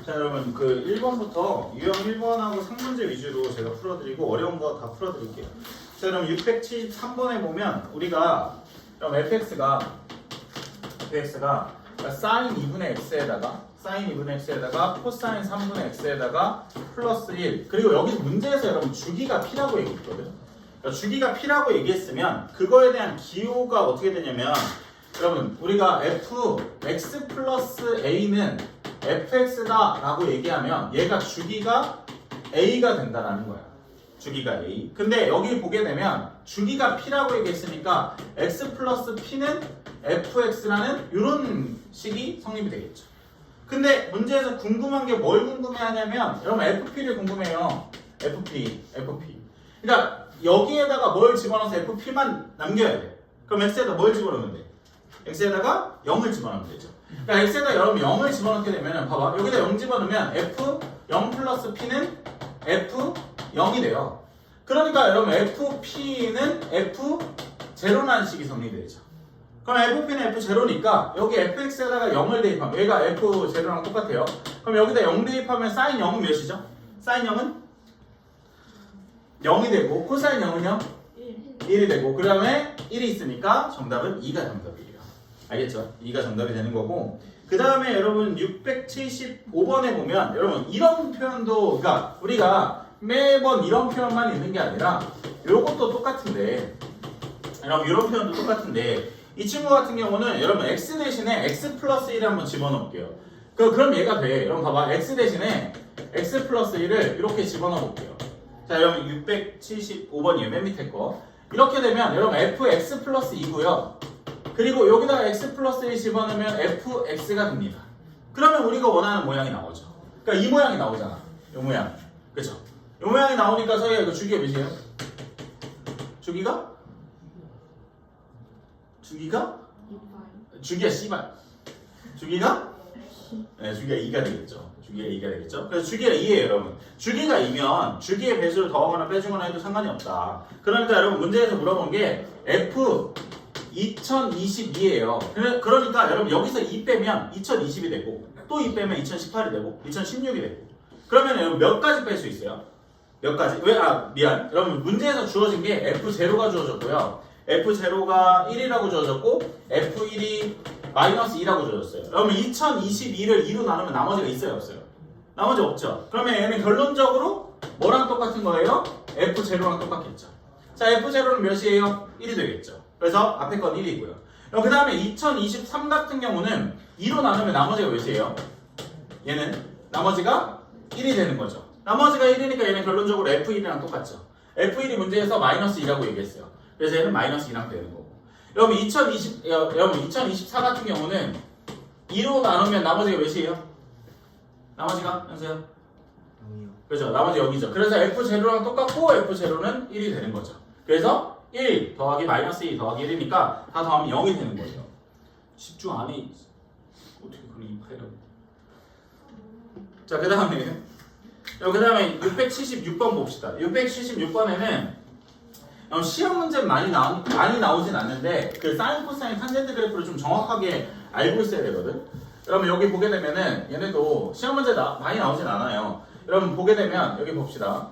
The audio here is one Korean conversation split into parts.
자 여러분 그 1번부터 유형 1번하고 상문제 위주로 제가 풀어드리고 어려운 거 다 풀어드릴게요. 자 그럼 673번에 보면 우리가 그럼 fx가 sin 2분의 x에다가 코사인 3분의 x에다가 플러스 1 그리고 여기 문제에서 여러분 주기가 p라고 얘기했거든요. 그러니까 주기가 p라고 얘기했으면 그거에 대한 기호가 어떻게 되냐면 여러분 우리가 fx 플러스 a는 fx다 라고 얘기하면 얘가 주기가 a가 된다라는 거야. 주기가 a. 근데 여기 보게 되면 주기가 p라고 얘기했으니까 x 플러스 p는 fx라는 이런 식이 성립이 되겠죠. 근데 문제에서 궁금한 게 뭘 궁금해하냐면 여러분 fp를 궁금해요. fp. 그러니까 여기에다가 뭘 집어넣어서 fp만 남겨야 돼. 그럼 x에다 뭘 집어넣으면 돼? x에다가 0을 집어넣으면 되죠. 그러니까 x에다 여러분 0을 집어넣게 되면 봐봐 여기다 0 집어넣으면 f0 플러스 p는 f0이 돼요. 그러니까 여러분 fp는 f0라는 식이 성립되죠. 그럼 fp는 f0니까 여기 fx에다가 0을 대입하면 얘가 f0랑 똑같아요. 그럼 여기다 0 대입하면 sin 0은 몇이죠? sin 0은 0이 되고 코사인 0은요? 1이 되고 그 다음에 1이 있으니까 정답은 2가 정답이에요. 알겠죠? 2가 정답이 되는 거고 그 다음에 여러분 675번에 보면 여러분 이런 표현도 그러니까 우리가 매번 이런 표현만 있는 게 아니라 요것도 똑같은데 여러분 이런 표현도 똑같은데 이 친구 같은 경우는 여러분 x 대신에 x 플러스 1을 한번 집어넣을게요. 그럼 얘가 돼. 여러분 봐봐 x 대신에 x 플러스 1을 이렇게 집어넣어 볼게요. 자 여러분 675번이에요. 맨 밑에 거 이렇게 되면 여러분 fx 플러스 2고요. 그리고 여기다가 x 플러스 1 집어넣으면 fx가 됩니다. 그러면 우리가 원하는 모양이 나오죠. 그러니까 이 모양이 나오잖아. 이 모양. 그쵸? 이 모양이 나오니까 저희가 이거 주기가 몇이에요? 주기가 씨발. 주기가? 네, 주기가 2가 되겠죠. 그래서 주기가 2예요, 여러분. 주기가 2면 주기의 배수를 더하거나 빼주거나 해도 상관이 없다. 그러니까 여러분 문제에서 물어본 게 f 2022예요. 그러니까 여러분 여기서 2 빼면 2020이 되고 또 2 빼면 2018이 되고 2016이 되고 그러면 여러분 몇 가지 뺄 수 있어요? 몇 가지? 미안. 여러분 문제에서 주어진 게 F0가 주어졌고요. F0가 1이라고 주어졌고 F1이 마이너스 2라고 주어졌어요. 여러분 2022를 2로 나누면 나머지가 있어요? 없어요? 나머지 없죠. 그러면 얘는 결론적으로 뭐랑 똑같은 거예요? F0랑 똑같겠죠. 자 F0는 몇이에요? 1이 되겠죠. 그래서 앞에 건 1이고요. 그 다음에 2023 같은 경우는 2로 나누면 나머지가 몇이에요? 얘는 나머지가 1이 되는 거죠. 나머지가 1이니까 얘는 결론적으로 F1이랑 똑같죠. F1이 문제에서 마이너스 2라고 얘기했어요. 그래서 얘는 마이너스 2랑 되는 거고. 여러분 2024 같은 경우는 2로 나누면 나머지가 몇이에요? 나머지가 현수야? 0이요. 그렇죠. 나머지 0이죠. 그래서 F0랑 똑같고 F0는 1이 되는 거죠. 그래서 1 더하기 마이너스 2 더하기 1이니까 다 더하면 0이 되는 거예요. 10중 안에 어떻게 그걸 2파이라고. 자, 그 다음에 676번 봅시다. 676번에는 시험 문제 많이 나오진 않는데 그 사인, 코사인, 탄젠트 그래프를 좀 정확하게 알고 있어야 되거든. 여러분 여기 보게 되면은 얘네도 시험 문제 많이 나오진 않아요. 여러분 보게 되면 여기 봅시다.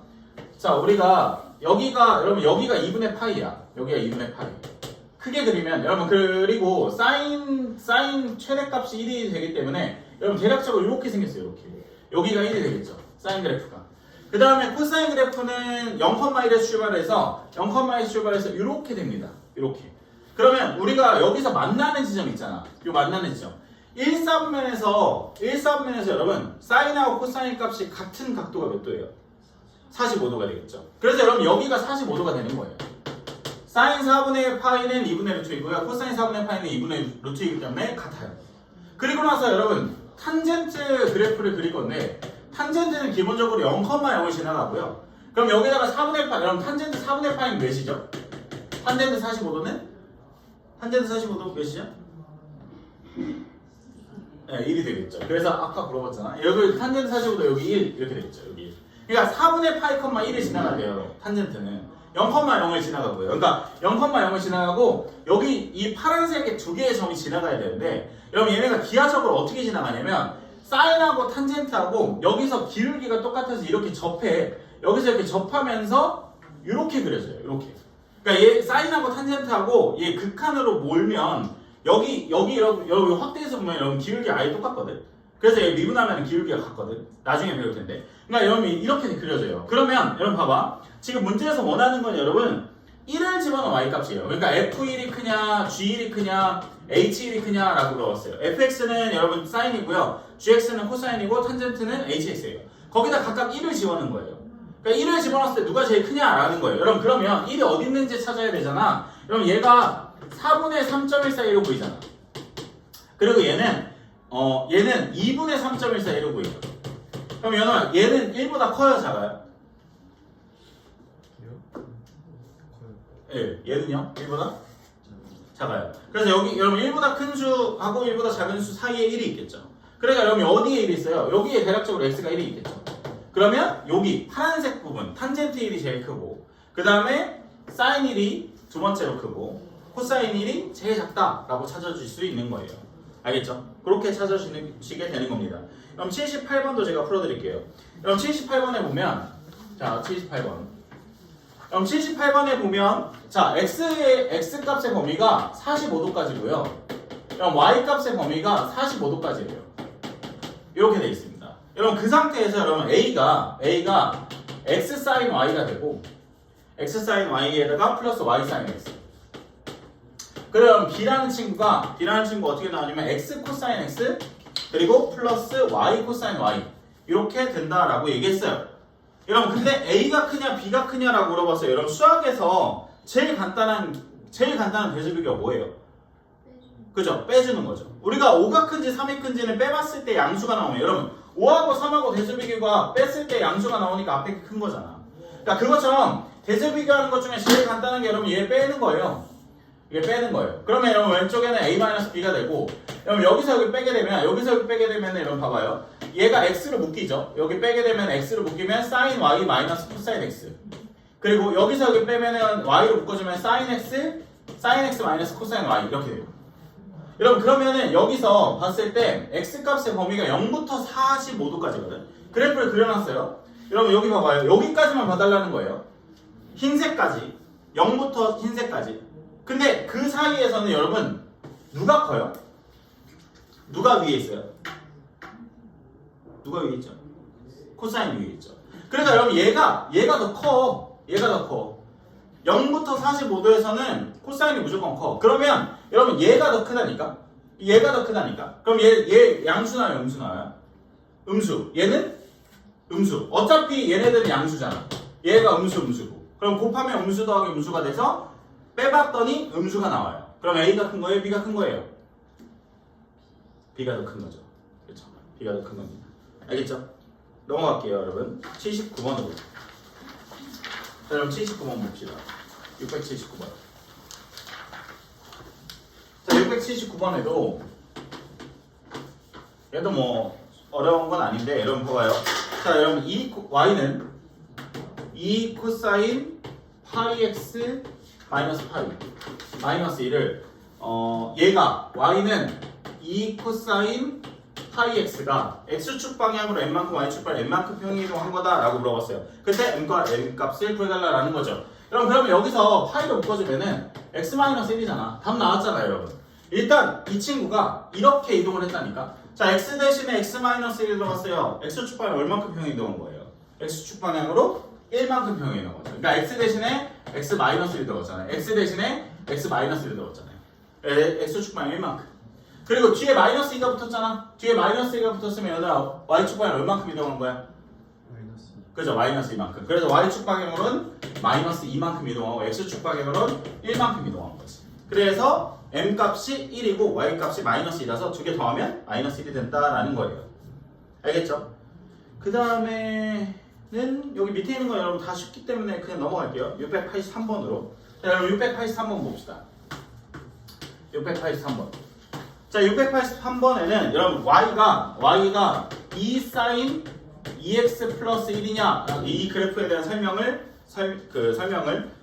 자, 우리가 여기가 2분의 파이야. 여기가 2분의 파이. 크게 그리면 여러분 그리고 사인 최대값이 1이 되기 때문에 여러분 대략적으로 이렇게 생겼어요. 이렇게. 여기가 1이 되겠죠. 사인 그래프가. 그 다음에 코사인 그래프는 0,1에서 출발해서 이렇게 됩니다. 이렇게. 그러면 우리가 여기서 만나는 지점 있잖아. 요 만나는 지점. 1사분면에서 여러분 사인하고 코사인 값이 같은 각도가 몇 도예요? 45도가 되겠죠. 그래서 여러분 여기가 45도가 되는 거예요. 사인 4분의 파이는 2분의 루트이고요. 코사인 4분의 파이는 2분의 루트이기 때문에 같아요. 그리고 나서 여러분 탄젠트 그래프를 그릴 건데 탄젠트는 기본적으로 0,0을 지나가고요. 그럼 여기다가 4분의 파이, 여러분 탄젠트 4분의 파이는 몇이죠? 탄젠트 45도는? 탄젠트 45도 몇이죠? 네, 1이 되겠죠. 그래서 아까 물어봤잖아. 여기 탄젠트 45도 여기 1 이렇게 되겠죠. 여기 1. 그러니까 4분의 파이, 1을 지나가대요. 탄젠트는 0,0을 지나가고요. 그러니까 0,0을 지나가고 여기 이 파란색의 두 개의 점이 지나가야 되는데 여러분 얘네가 기하적으로 어떻게 지나가냐면 사인하고 탄젠트하고 여기서 기울기가 똑같아서 이렇게 접해. 여기서 이렇게 접하면서 이렇게 그려져요. 이렇게. 그러니까 얘 사인하고 탄젠트하고 얘 극한으로 몰면 여기 여러분 확대해서 보면 여러분 기울기 아예 똑같거든. 그래서 얘 미분하면 기울기가 같거든. 나중에 배울 텐데. 그러니까 여러분 이렇게 그려져요. 그러면 여러분 봐봐. 지금 문제에서 원하는 건 여러분 1을 집어넣은 y값이에요. 그러니까 f1이 크냐, g1이 크냐, h1이 크냐라고 물어봤어요. fx는 여러분 사인이고요. gx는 코사인이고 탄젠트는 hx예요. 거기다 각각 1을 집어넣은 거예요. 그러니까 1을 집어넣었을 때 누가 제일 크냐라는 거예요. 여러분 그러면 1이 어디 있는지 찾아야 되잖아. 그럼 얘가 4분의 3.14 이러고 보이잖아. 그리고 얘는 2분의 3.14 이러고 보이죠. 그럼 얘는 1보다 커요, 작아요? 예, 얘는요? 1보다 작아요. 그래서 여기 여러분 1보다 큰 수하고 1보다 작은 수 사이에 1이 있겠죠. 그러니까 여러분 어디에 1이 있어요? 여기에 대략적으로 x가 1이 있겠죠. 그러면 여기 파란색 부분 탄젠트 1이 제일 크고 그 다음에 사인 1이 두 번째로 크고 코사인 1이 제일 작다라고 찾아줄 수 있는 거예요. 알겠죠? 그렇게 찾아주시게 되는 겁니다. 그럼 78번도 제가 풀어드릴게요. 그럼 78번에 보면 자 78번 그럼 78번에 보면 자 x 값의 범위가 45도까지고요. 그럼 y 값의 범위가 45도까지예요. 이렇게 돼 있습니다. 여러분 그 상태에서 여러분 a가 x sin y가 되고 x sin y에다가 플러스 y sin x. 그럼 b라는 친구가 어떻게 나오냐면 x 코사인 x 그리고 플러스 y 코사인 y 이렇게 된다라고 얘기했어요. 여러분 근데 a가 크냐 b가 크냐라고 물어봤어요. 여러분 수학에서 제일 간단한 배수 비교가 뭐예요? 그죠? 빼주는 거죠. 우리가 5가 큰지 3이 큰지는 빼봤을 때 양수가 나오면 여러분 5하고 3하고 대수 비교가 뺐을 때 양수가 나오니까 앞에 게 큰 거잖아. 그러니까 그것처럼 대수 비교하는 것 중에 제일 간단한 게 여러분 얘 빼는 거예요. 이게 빼는 거예요. 그러면 여러분 왼쪽에는 a-b가 되고 여러분 여기서 여기 빼게 되면 여러분 봐봐요. 얘가 x로 묶이죠. 여기 빼게 되면 x로 묶이면 sin y 마이너스 코사인 x. 그리고 여기서 여기 빼면은 y로 묶어주면 sin x 마이너스 코사인 y 이렇게 돼요. 여러분 그러면은 여기서 봤을 때 x값의 범위가 0부터 45도까지거든. 그래프를 그려놨어요. 여러분 여기 봐봐요. 여기까지만 봐달라는 거예요. 흰색까지 0부터 흰색까지. 근데 그 사이에서는 여러분 누가 커요? 누가 위에 있어요? 누가 위에 있죠? 코사인 위에 있죠. 그러니까 여러분 얘가 더 커. 0부터 45도에서는 코사인이 무조건 커. 그러면 여러분 얘가 더 크다니까? 그럼 얘 양수나요, 음수나요? 음수. 얘는 음수. 어차피 얘네들은 양수잖아. 얘가 음수고. 그럼 곱하면 음수 더하기 음수가 돼서 빼봤더니 음수가 나와요. 그럼 A가 큰 거예요? B가 큰 거예요? B가 더 큰 거죠. 그렇죠? B가 더 큰 겁니다. 알겠죠? 넘어갈게요, 여러분. 79번으로. 자, 여러분 79번 봅시다. 679번. 자, 679번에도 얘도 뭐 어려운 건 아닌데 여러분 봐봐요. 자, 여러분 y는 2 코사인 파이 x 마이너스 파이 마이너스 1을 얘가 y는 2 코사인 파이 x가 x축 방향으로 n만큼 y축 방향 n만큼 평행이동한 거다라고 물어봤어요. 그때 n과 n 값을 구해달라는 거죠. 그러면 여기서 파이를 묶어주면은 x 마이너스 1이잖아. 답 나왔잖아요, 여러분. 일단 이 친구가 이렇게 이동을 했다니까. 자, x 대신에 x 마이너스 1 들어갔어요. x축 방향 얼만큼 평행이동한 거예요? x축 방향으로 1만큼 평행이동한 거죠. 그러니까 x 대신에 x 마이너스 1 들어갔잖아요. x 대신에 x 마이너스 1 들어갔잖아요. x축 방향 1만큼. 그리고 뒤에 마이너스 2가 붙었잖아. 뒤에 마이너스 2가 붙었으면 얘들아 y축 방향 얼만큼 이동한 거야? 그죠? 마이너스 2만큼. 그래서 y축 방향으로는 마이너스 2만큼 이동하고 x축 방향으로는 1만큼 이동하는 거지. 그래서 m 값이 1이고 y 값이 마이너스 2라서 두 개 더하면 마이너스 1이 된다라는 거예요. 알겠죠? 그 다음에는 여기 밑에 있는 거 여러분 다 쉽기 때문에 그냥 넘어갈게요. 683번으로. 자, 여러분 683번 봅시다. 683번. 자, 683번에는 여러분 y가 2 sin 2x 플러스 1이냐 이 그래프에 대한 설명을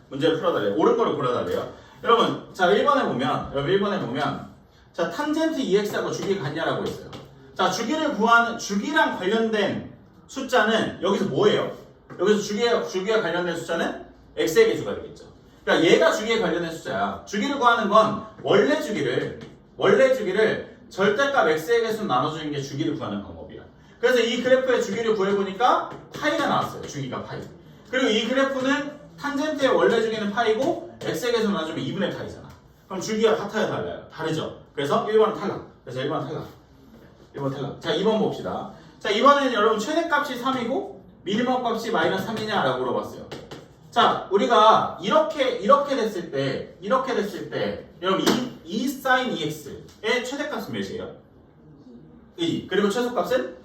문제를 풀어달래요. 옳은 거를 골라달래요. 여러분 자 1번에 보면 자 탄젠트 2x하고 주기가 같냐라고 했어요. 자, 주기를 구하는, 주기랑 관련된 숫자는 여기서 뭐예요? 여기서 주기와 관련된 숫자는 x의 개수가 되겠죠. 그러니까 얘가 주기에 관련된 숫자야. 주기를 구하는 건 원래 주기를 절대값 x의 개수 나눠주는 게 주기를 구하는 방법이야. 그래서 이 그래프의 주기를 구해보니까 파이가 나왔어요. 주기가 파이. 그리고 이 그래프는 탄젠트의 원래 주기는 파이고 x의 개수 나눠주면 2분의 파이잖아. 그럼 주기가 같아요, 달라요? 다르죠. 그래서 1번은 탈락. 그래서 1번 탈락. 1번 탈락. 자, 2번 봅시다. 자, 이번에는 여러분 최대값이 3이고 미니멈 값이 마이너스 3이냐 라고 물어봤어요. 자, 우리가 이렇게 됐을 때 여러분 2 sin 2x의 최대값은 몇이에요? 2. 그리고 최소값은?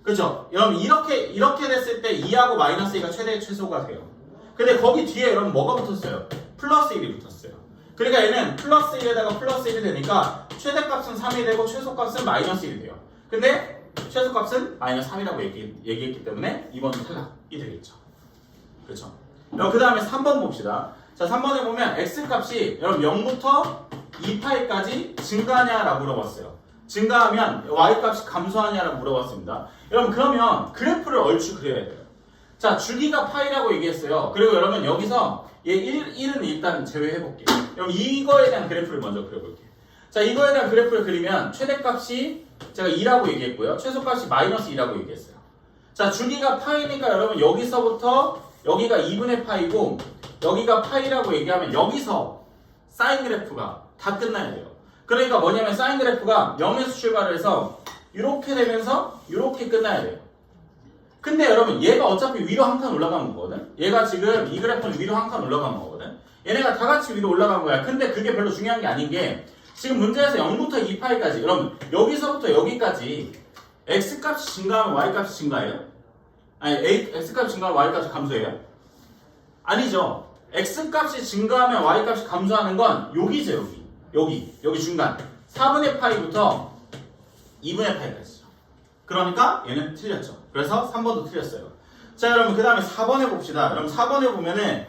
그죠? 여러분 이렇게 됐을 때 2하고 마이너스 2가 최대 최소가 돼요. 근데 거기 뒤에 여러분 뭐가 붙었어요? 플러스 1이 붙었어요. 그러니까 얘는 플러스 1에다가 플러스 1이 되니까 최대값은 3이 되고 최소값은 마이너스 1이 돼요. 근데 최소값은 마이너스 3이라고 얘기했기 때문에 2번은 탈락이 되겠죠. 그렇죠? 그 다음에 3번 봅시다. 자, 3번에 보면 x값이 여러분 0부터 2파이까지 증가하냐라고 물어봤어요. 증가하면 y값이 감소하냐라고 물어봤습니다. 여러분 그러면 그래프를 얼추 그려야 돼요. 자, 주기가 파이라고 얘기했어요. 그리고 여러분 여기서 얘 1은 일단 제외해볼게요. 여러분 이거에 대한 그래프를 먼저 그려볼게요. 자, 이거에 대한 그래프를 그리면 최대값이 제가 2라고 얘기했고요. 최소값이 마이너스 2라고 얘기했어요. 자, 주기가 파이니까 여러분 여기서부터 여기가 2분의 파이고 여기가 파이라고 얘기하면 여기서 사인 그래프가 다 끝나야 돼요. 그러니까 뭐냐면 사인 그래프가 0에서 출발을 해서 이렇게 되면서 이렇게 끝나야 돼요. 근데 여러분 얘가 어차피 위로 한 칸 올라간 거거든. 얘가 지금 이 그래프는 위로 한 칸 올라간 거거든. 얘네가 다 같이 위로 올라간 거야. 근데 그게 별로 중요한 게 아닌 게 지금 문제에서 0부터 2파이까지 여러분 여기서부터 여기까지 x값이 증가하면 y값이 증가해요? 아니 x값이 증가하면 y값이 감소해요? 아니죠. x값이 증가하면 y값이 감소하는 건 여기죠. 여기 중간 4분의 파이부터 2분의 파이까지죠. 그러니까 얘는 틀렸죠. 그래서 3번도 틀렸어요. 자, 여러분 그 다음에 4번에 봅시다. 여러분 4번에 보면은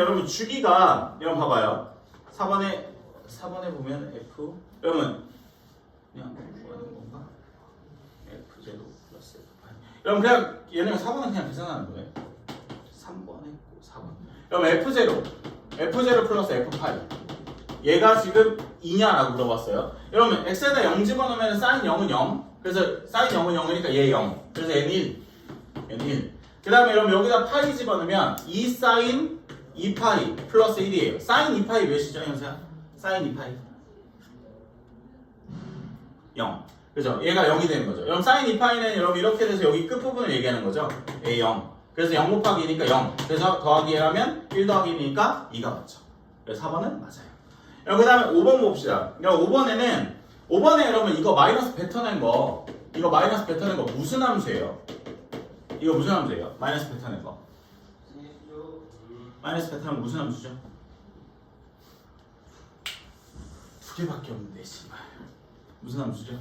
여러분 주기가 여러분 봐봐요. 4번에 보면 f 여러분 그냥 뭐 하는 건가? f 제곱 플러스 f 여러분 그냥 얘는 4번은 그냥 계산하는 거예요. 3번 했고 4번 여러분 f0 플러스 f8 얘가 지금 2냐라고 물어봤어요. 여러분 x에다 0 집어넣으면 sin 0은 0 그래서 sin 0은 0이니까 얘 0 그래서 n1 그 다음에 여러분 여기다 파이 집어넣으면 2 sin 2파이 플러스 1이에요. sin 2파이 몇이죠 형사야? sin 2파이 0 그죠? 얘가 0이 되는 거죠. 여러분 sin 2파이는 여러분 이렇게 돼서 여기 끝부분을 얘기하는 거죠. a 0 그래서 0 곱하기 2니까 0 그래서 더하기 1하면 1 더하기 2니까 2가 맞죠. 그래서 4번은 맞아요. 그 다음에 5번 봅시다. 5번에 여러분 이거 마이너스 뱉어낸 거 무슨 함수예요? 이거 무슨 함수예요? 마이너스 뱉어낸 거 마이너스 뱉어낸 무슨 함수죠? 두 개밖에 없는데 씨발 무슨 함수죠?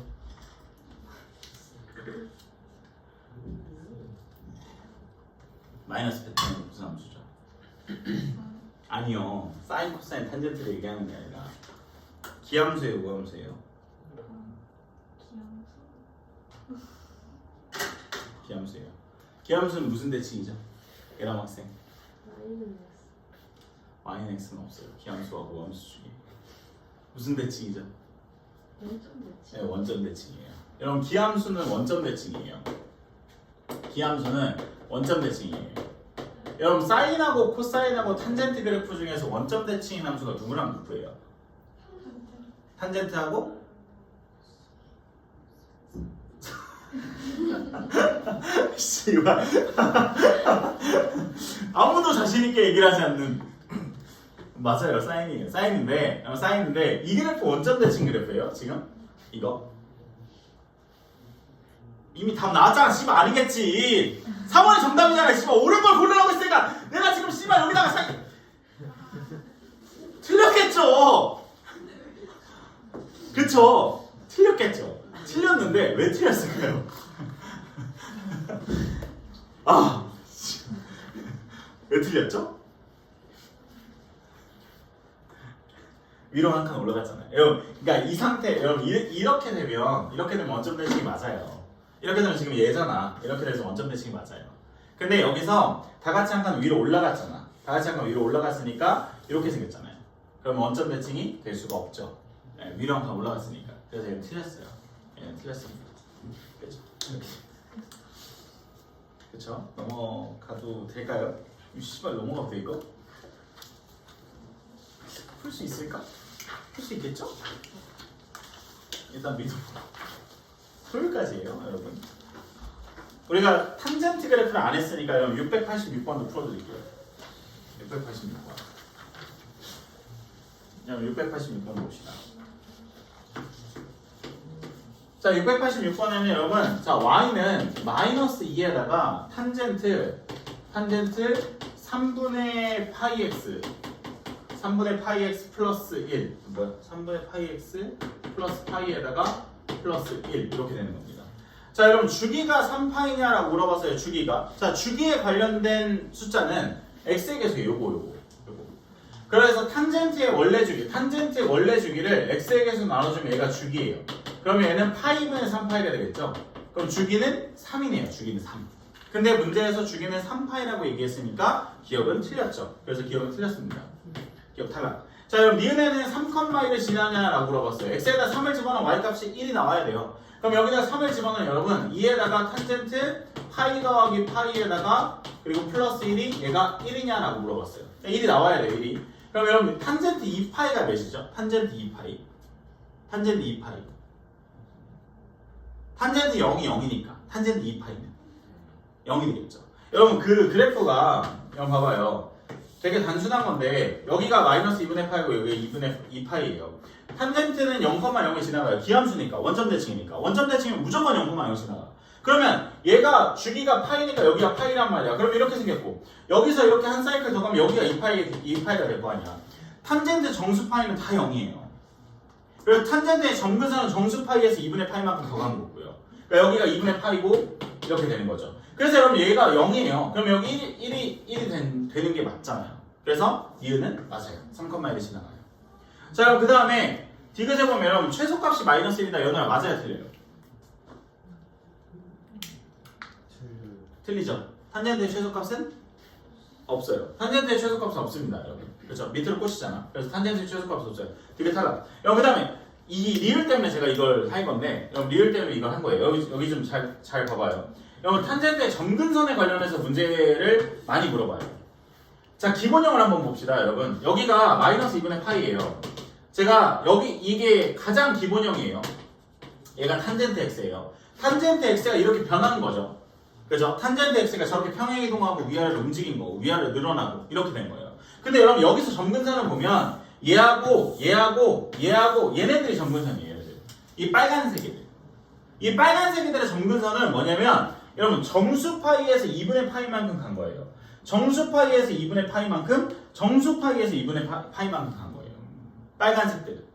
마이너스 뱉어낸 무슨 함수죠? 아니요. 사인, 코사인, 탄젠트를 얘기하는 게 아니라 기함수예요, 무함수예요? 기함수예요. 기함수는 무슨 대칭이죠? 예람 학생. y는 x는 없어요. 기함수와 무함수 중에 무슨 대칭이죠? 원점 대칭. 네, 원점 대칭이에요. 여러분 기함수는 원점 대칭이에요. 기함수는 원점 대칭이에요. 여러분 사인하고 코사인하고 탄젠트 그래프 중에서 원점 대칭인 함수가 누구랑 누구예요? 탄젠트하고 씨발 아무도 자신 있게 얘기를 하지 않는 맞아요. 사인이에요. 사인인데 이 그래프 원점 대칭 그래프예요. 지금 이거 이미 답 나왔잖아. 씨발 아니겠지. 3번이 정답이잖아. 씨발 옳은 걸 고르라고 했으니까 내가 지금 씨발 여기다가 틀렸겠죠. 그쵸? 틀렸겠죠. 틀렸는데 왜 틀렸을까요? 왜 틀렸죠? 위로 한 칸 올라갔잖아요. 여러분, 그러니까 이 상태, 여러분 이렇게 되면 원점 대칭이 맞아요. 이렇게 되면 지금 얘잖아. 이렇게 돼서 원점 대칭이 맞아요. 근데 여기서 다 같이 한 칸 위로 올라갔잖아. 다 같이 한 칸 위로 올라갔으니까 이렇게 생겼잖아요. 그럼 원점 대칭이 될 수가 없죠. 네, 위로 한 칸 올라갔으니까. 그래서 얘는 틀렸어요. 얘는 틀렸습니다. 그렇죠? 이렇게. 그렇죠? 넘어가도 될까요? 씨발 넘어가도 돼 이거? 풀 수 있을까? 풀 수 있겠죠? 일단 믿어보자. 토요일까지예요, 여러분. 우리가 탄젠트 그래프를 안 했으니까 여러분 686번도 풀어드릴게요. 686번. 여러분 686번 봅시다. 자, 686번에는 여러분, 자 y는 마이너스 2에다가 탄젠트 3분의 파이 x 3분의 파이 x 플러스 1 뭐야? 3분의 파이 x 플러스 파이에다가 플러스 1 이렇게 되는 겁니다. 자, 여러분 주기가 3파이냐라고 물어봤어요. 주기가. 자, 주기에 관련된 숫자는 x의 계수예요. 요거. 그래서 탄젠트의 원래 주기를 x의 계수 나눠주면 얘가 주기예요. 그러면 얘는 파이분의 3파이가 되겠죠? 그럼 주기는 3이네요. 주기는 3. 근데 문제에서 주기는 3파이라고 얘기했으니까 기억은 틀렸죠. 그래서 기억은 틀렸습니다. 기억 탈락. 자, 그럼 니은에는 3,1을 지나냐라고 물어봤어요. x에다 3을 집어넣으면 y값이 1이 나와야 돼요. 그럼 여기다 3을 집어넣으면 여러분 2에다가 탄젠트 파이 더하기 파이에다가 그리고 플러스 1이 얘가 1이냐라고 물어봤어요. 1이 나와야 돼요. 1이. 그럼 여러분 탄젠트 2파이가 몇이죠? 탄젠트 2파이. 탄젠트 2파이. 탄젠트 0이 0이니까 탄젠트 2파이는 0이 되겠죠. 여러분 그 그래프가 여러분 봐봐요. 되게 단순한 건데 여기가 마이너스 2분의 파이고 여기 2분의 2파이예요. 탄젠트는 0,0이 지나가요. 기함수니까 원점 대칭이니까. 원점 대칭이면 무조건 0,0 지나가. 그러면 얘가 주기가 파이니까 여기가 파이란 말이야. 그럼 이렇게 생겼고 여기서 이렇게 한 사이클 더 가면 여기가 2파이가 될 거 아니야. 탄젠트 정수 파이는 다 0이에요. 그리고 탄젠트의 점근선은 정수 파이에서 2분의 파이만큼 더 가는 거고요. 그러니까 여기가 2분의 파이고 이렇게 되는 거죠. 그래서 여러분 얘가 0이에요. 그럼 여기 1이 되는 게 맞잖아요. 그래서 니은은 맞아요. 3,1이 지나가요. 자, 그럼 그 다음에 디귿에 보면 여러분 최소값이 마이너스 1이다. 연호야 맞아요, 틀려요? 틀리죠. 탄젠트의 최소값은 없어요. 탄젠트의 최소값은 없습니다, 여러분. 그렇죠? 밑으로 꽂히잖아. 그래서 탄젠트의 최소값은 없어요. 디귿 탈락. 여러분 그 다음에 이 리을 때문에 제가 이걸 한 건데, 여러분 리을 때문에 이걸 한 거예요. 여기 좀 잘 봐봐요. 여러분 탄젠트의 점근선에 관련해서 문제를 많이 물어봐요. 자, 기본형을 한번 봅시다, 여러분. 여기가 마이너스 2분의 파이예요. 제가 여기 이게 가장 기본형이에요. 얘가 탄젠트 x예요. 탄젠트 x가 이렇게 변하는 거죠. 그죠? 탄젠트 x가 저렇게 평행이동하고 위아래로 움직인 거고 위아래로 늘어나고 이렇게 된 거예요. 근데 여러분 여기서 점근선을 보면 얘하고 얘네들이 점근선이에요. 얘네들. 이 빨간색이들. 이 빨간색이들의 점근선은 뭐냐면 여러분 정수 파이에서 2분의 파이만큼 간 거예요. 정수 파이에서 2분의 파이만큼 정수 파이에서 2분의 파이만큼 간 거예요. 빨간색들.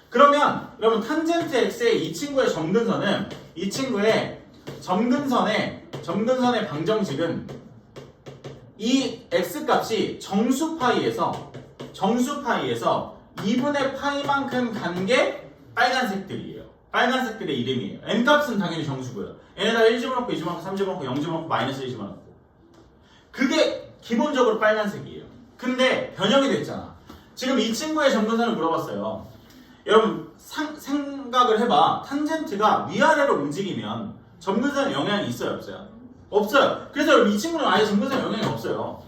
그러면 여러분 탄젠트 x의 이 친구의 점근선은 이 친구의 점근선의 방정식은 이 x값이 정수 파이에서 2분의 파이만큼 간 게 빨간색들이에요. 빨간색들의 이름이에요. n값은 당연히 정수고요. n에다 1 집어넣고 2 집어넣고 3 집어넣고 0 집어넣고 마이너스 1 집어넣고 그게 기본적으로 빨간색이에요. 근데 변형이 됐잖아. 지금 이 친구의 점근선을 물어봤어요. 여러분 생각을 해봐. 탄젠트가 위아래로 움직이면 점근선에 영향이 있어요? 없어요? 없어요. 그래서 여러분 이 친구는 아예 점근선에 영향이 없어요.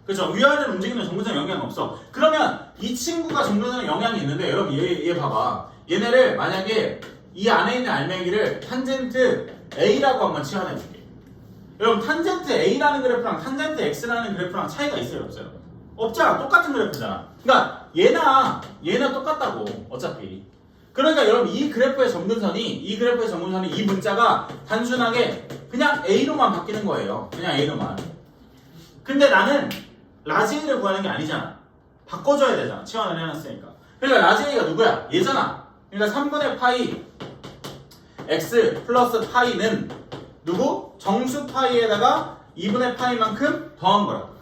그렇죠? 위아래로 움직이면 점근선에 영향이 없어. 그러면 이 친구가 점근선에 영향이 있는데 여러분 얘 봐봐. 얘네를 만약에 이 안에 있는 알맹이를 탄젠트 A라고 한번 치환해줄게. 여러분 탄젠트 A라는 그래프랑 탄젠트 X라는 그래프랑 차이가 있어요? 없어요? 없잖아. 똑같은 그래프잖아. 그러니까 얘나 똑같다고 어차피. 그러니까 여러분 이 그래프의 점근선이 이 문자가 단순하게 그냥 A로만 바뀌는 거예요. 그냥 A로만. 근데 나는 라지 A를 구하는 게 아니잖아. 바꿔줘야 되잖아. 치환을 해놨으니까. 그러니까 라지 A가 누구야? 얘잖아. 그러니까 3분의 파이 x 플러스 파이는 누구? 정수 파이에다가 2분의 파이만큼 더한 거라고.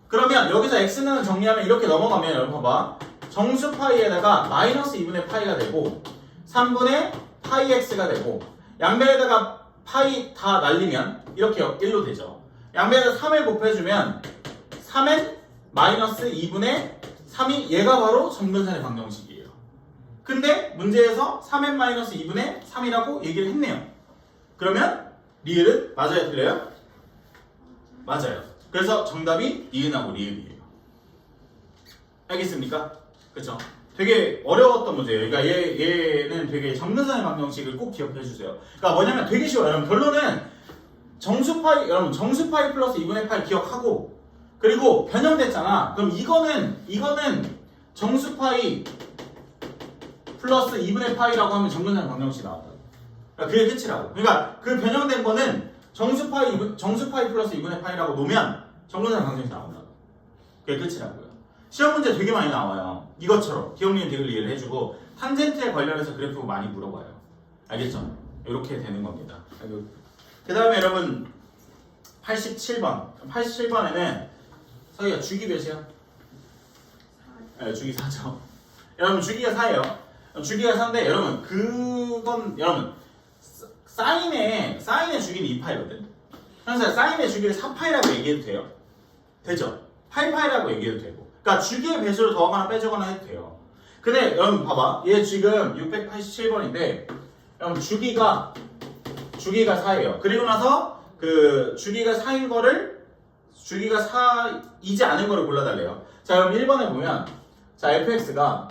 그러면 여기서 x는 정리하면 이렇게 넘어가면 여러분 봐봐. 정수 파이에다가 마이너스 2분의 파이가 되고 3분의 파이 x가 되고 양변에다가 파이 다 날리면 이렇게 1로 되죠. 양변에다 3을 곱해주면 3n 마이너스 2분의 3이 얘가 바로 점근산의 방정식이에요. 근데 문제에서 3n 마이너스 2분의 3이라고 얘기를 했네요. 그러면 리을은 맞아요, 틀려요? 맞아요. 그래서 정답이 니은하고 리을이에요. 알겠습니까? 그쵸? 되게 어려웠던 문제예요. 그러니까 얘는 되게 점근산의 방정식을 꼭 기억해 주세요. 그러니까 뭐냐면 되게 쉬워요. 여러분 결론은 여러분 정수파이 플러스 2분의 파이 기억하고 그리고 변형됐잖아. 그럼 이거는 정수파이 플러스 2분의 파이라고 하면 정근산의 방정식이 나왔다. 그러니까 그게 끝이라고. 그러니까 그 변형된 거는 정수파이 플러스 2분의 파이라고 놓으면 정근산의 방정식이 나온다. 그게 끝이라고요. 시험 문제 되게 많이 나와요. 이것처럼 기억력 되게 이해를 해주고 탄젠트에 관련해서 그래프 많이 물어봐요. 알겠죠? 이렇게 되는 겁니다. 그 다음에 여러분 87번에는 서희가 주기 몇이야? 네, 주기 4죠. 여러분 주기가 4예요. 주기가 4인데 여러분 사인의 주기는 2파이거든. 그래서 사인의 주기를 4파이라고 얘기해도 돼요? 되죠? 8파이라고 얘기해도 되고. 그러니까 주기의 배수를 더하거나 빼주거나 해도 돼요. 근데 여러분 봐봐. 얘 지금 687번인데 여러분 주기가 4예요. 그리고 나서 그 주기가 4인 거를 주기가 4이지 않은 거를 골라달래요. 자, 여러분 1번에 보면 자, fx가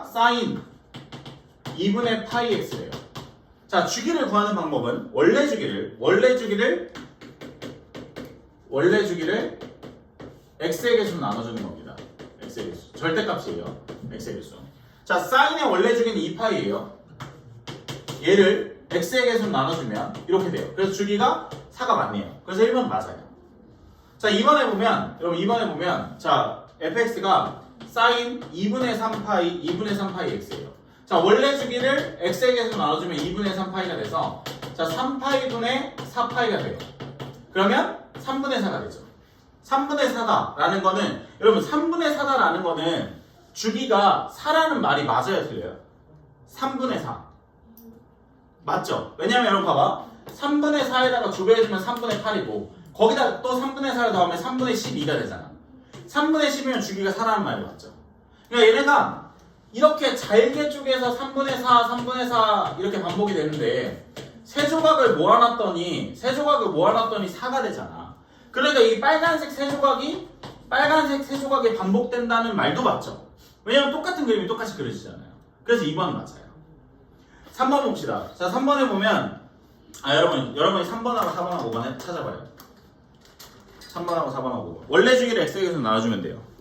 사인 2분의 파이 x래요. 자, 주기를 구하는 방법은 원래 주기를 x의 개수로 나눠주는 겁니다. x의 개수. 절대값이에요. x의 개수. 자, 사인의 원래 주기는 2파이예요. 얘를 x의 개수로 나눠주면 이렇게 돼요. 그래서 주기가 4가 맞네요. 그래서 1번 맞아요. 자, 2번에 보면 자, fx가 사인 2분의 3파이 x예요. 자, 원래 주기를 x의 개수로 나눠주면 2분의 3파이가 돼서 자, 3파이분의 4파이가 돼요. 그러면 3분의 4가 되죠. 3분의 4다라는 거는 여러분 3분의 4다라는 거는 주기가 4라는 말이 맞아요, 틀려요? 3분의 4 맞죠? 왜냐면 여러분 봐봐 3분의 4에다가 2배 해주면 3분의 8이고 거기다 또 3분의 4를 더하면 3분의 12가 되잖아. 3분의 10이면 주기가 4라는 말이 맞죠? 그러니까 얘네가 이렇게 잘게 쪼개서 3분의 4 이렇게 반복이 되는데 세 조각을 모아놨더니 4가 되잖아. 그러니까 이 빨간색 세 조각이 반복된다는 말도 맞죠? 왜냐면 똑같은 그림이 똑같이 그려지잖아요. 그래서 2번은 맞아요. 3번 봅시다. 자, 3번에 보면 여러분이 3번하고 4번하고 5번 찾아봐요. 3번하고 4번하고 5번. 원래 주기를 x의 개수로 나눠주면 돼요.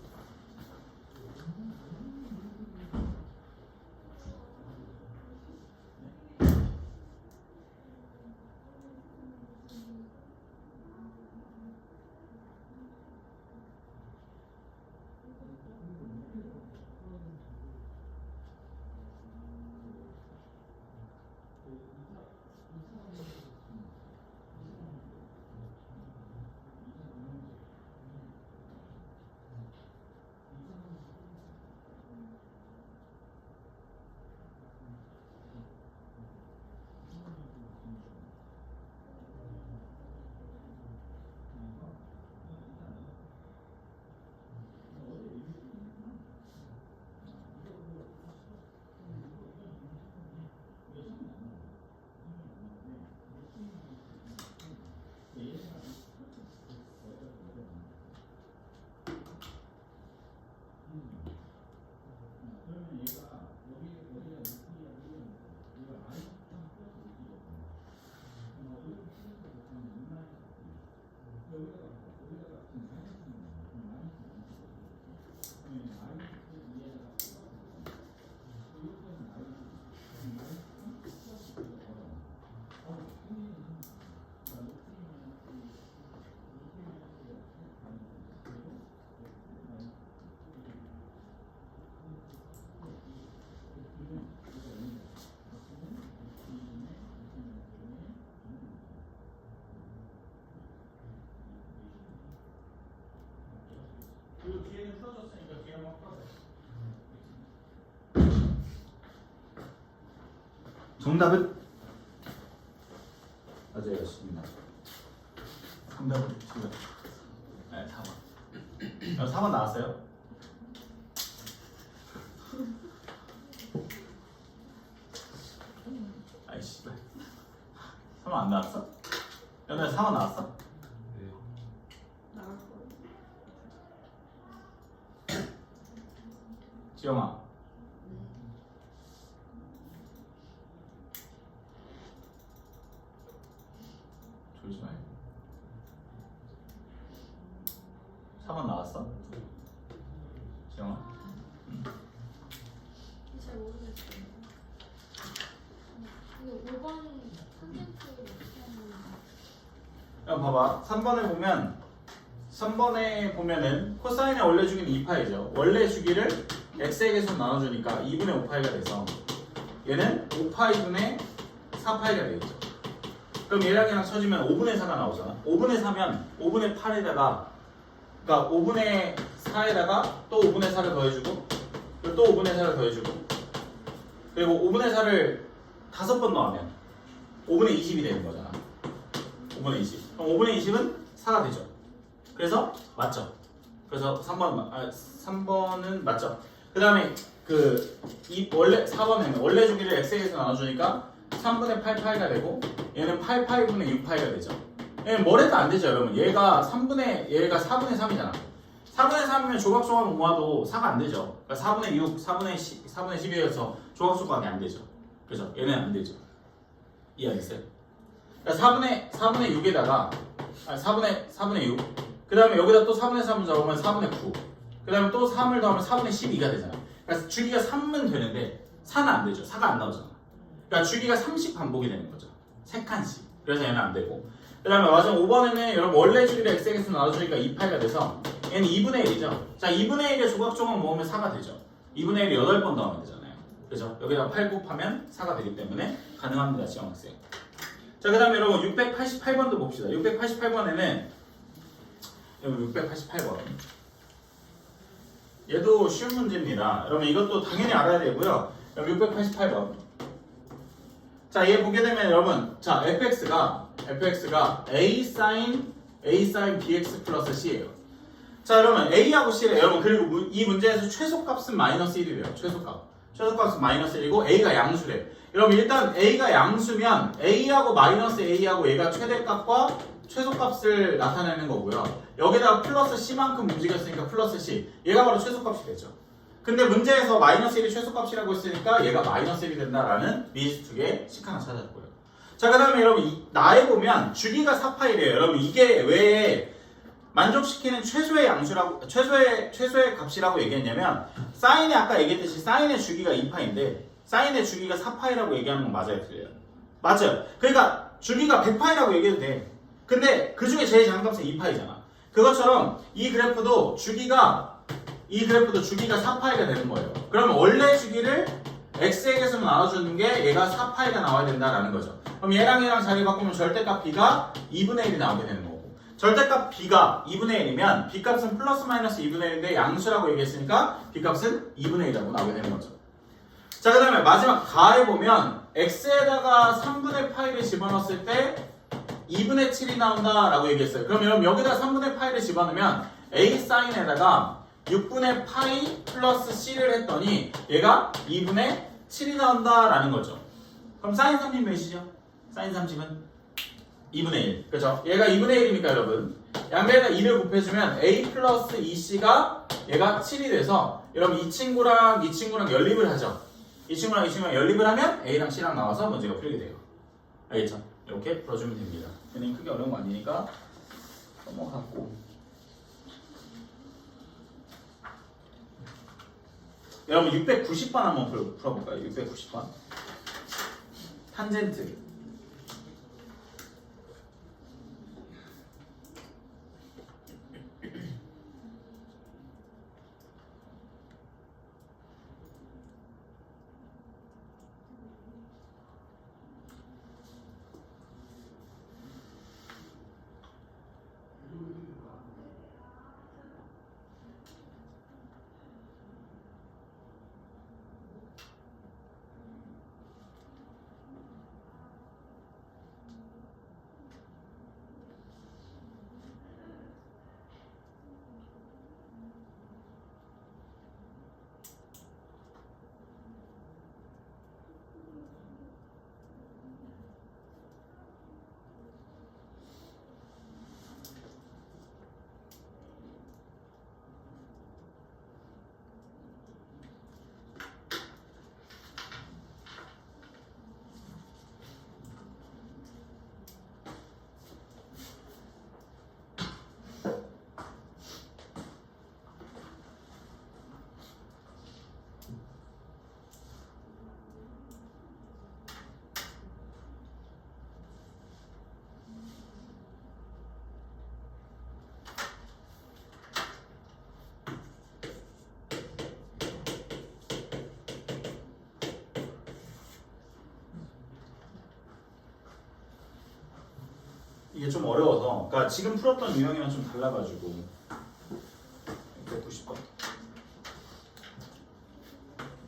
정답은 맞아요,습니다. 정답은 지금 네, 4번. 4번 나왔어요? 아이 씨발. 3번 안 나왔어? 연우야 4번 나왔어? 네. 나갈 거예요. 지영아. 졸지 말고. 4번 나왔어? 지영아? 잘 모르겠어요. 근데 5번 탄젠트를 어떻게 하는 그럼 봐봐. 3번에 보면은 코사인의 원래 주기는 2파이죠. 원래 주기를 x의 개수로 나눠주니까 2분의 5파이가 돼서 얘는 5파이분의 4파이가 되겠죠. 그럼 얘랑 얘랑 쳐주면 5분의 4가 나오잖아. 5분의 4면 5분의 8에다가 그러니까 5분의 4에다가 또 5분의 4를 더해주고 그리고 또 5분의 4를 더해주고 그리고 5분의 4를 5번 더하면 5분의 20이 되는 거잖아. 5분의 20. 그럼 5분의 20은 4가 되죠. 그래서 맞죠. 그래서 3번은 맞죠. 그 다음에 원래 4번에는 원래 주기를 x에서 나눠주니까 3분의 8파이가 되고 얘는 8파이분의 6파이가 되죠. 얘는 뭘 해도 안 되죠, 여러분. 얘가 4분의 3이잖아. 4분의 3이면 조각조각 모아도 4가 안 되죠. 그러니까 4분의 6, 4분의 12에서 조각조각이 안 되죠. 그죠? 얘는 안 되죠. 이해하겠어요? 그러니까 4분의 6에다가 4분의 6. 그 다음에 여기다 또 4분의 3을 적으면 4분의 9. 그 다음에 또 3을 더하면 4분의 12가 되잖아. 그러니까 주기가 3은 되는데 4는 안 되죠. 4가 안 나오잖아. 그러니까 주기가 30 반복이 되는 거죠. 3칸씩. 그래서 얘는 안 되고. 그 다음에 마지막 5번에는 여러분 원래 주기를 x에서 나눠주니까 2파이가 돼서 얘는 2분의 1이죠. 자, 2분의 1에 조각조각 모으면 4가 되죠. 2분의 1이 8번 더하면 되잖아요. 그죠? 여기다 8 곱하면 4가 되기 때문에 가능합니다. 지정학생. 자, 그 다음에 여러분 688번도 봅시다. 688번에는 여러분 688번 얘도 쉬운 문제입니다. 여러분 이것도 당연히 알아야 되고요. 여러분 688번 자, 얘 보게 되면 여러분 자 fx가 a sin bx 플러스 c예요. 자, 여러분 a하고 c래. 여러분 그리고 이 문제에서 최소값은 마이너스 1이래요. 최소값은 마이너스 1이고 a가 양수래. 여러분 일단 a가 양수면 a하고 마이너스 a하고 얘가 최대값과 최소값을 나타내는 거고요. 여기다가 플러스 c만큼 움직였으니까 플러스 c. 얘가 바로 최소값이 되죠. 근데 문제에서 마이너스 1이 최소값이라고 했으니까 얘가 마이너스 1이 된다라는 미지 두 개 식 하나 찾았고요. 자, 그 다음에 여러분 나에 보면 주기가 4파이래요. 여러분 이게 왜 만족시키는 최소의 양수라고 최소의 값이라고 얘기했냐면 사인이 아까 얘기했듯이 사인의 주기가 2파인데 사인의 주기가 4파이라고 얘기하는 건 맞아요, 틀려요? 맞아요. 그러니까 주기가 100파이라고 얘기해도 돼. 근데 그 중에 제일 작은 값은 2파이잖아. 그것처럼 이 그래프도 주기가 4파이가 되는 거예요. 그러면 원래 주기를 x의 개수로 나눠주는 게 얘가 4파이가 나와야 된다라는 거죠. 그럼 얘랑 자리 바꾸면 절대값 b가 2분의 1이 나오게 되는 거고, 절대값 b가 2분의 1이면 b값은 플러스 마이너스 2분의 1인데 양수라고 얘기했으니까 b값은 2분의 1이라고 나오게 되는 거죠. 자, 그 다음에 마지막 가에 보면 x에다가 3분의 파이를 집어넣었을 때 2분의 7이 나온다라고 얘기했어요. 그럼 여러분 여기다 3분의 파이를 집어넣으면 a 사인에다가 6분의 파이 플러스 c를 했더니 얘가 2분의 7이 나온다라는 거죠. 그럼 사인 30 몇이죠? 사인 30은 2분의 1. 그죠? 얘가 2분의 1이니까 여러분 양배에다 2를 곱해주면 a 플러스 2c가 얘가 7이 돼서 여러분 이 친구랑 연립을 하죠. 이 친구랑 연립을 하면 a랑 c랑 나와서 문제가 풀리게 돼요. 알겠죠? 이렇게 풀어주면 됩니다. 얘는 크게 어려운 거 아니니까 넘어갔고, 여러분 690번 한번 풀어볼까요? 690번 탄젠트. 이게 좀 어려워서 그러니까 지금 풀었던 유형이랑 좀 달라가지고 190번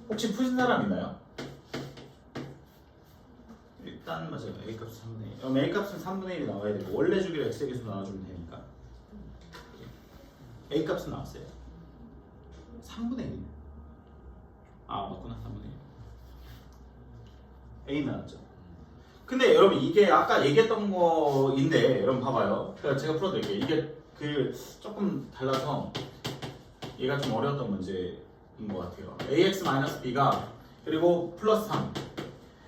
혹시 푸신 사람 있나요? 일단 맞아요. A값은 3분의 1 그럼 A값은 3분의 1이 나와야 되고 원래 주기를 X의 개수로 나눠주면 되니까 A값은 나왔어요 3분의 1 아 맞구나 3분의 1 A 나왔죠. 근데 여러분 이게 아까 얘기했던 거인데 여러분 봐봐요. 그러니까 제가 풀어드릴게요. 이게 그 조금 달라서 얘가 좀 어려웠던 문제인 것 같아요. AX-B가 그리고 플러스 3.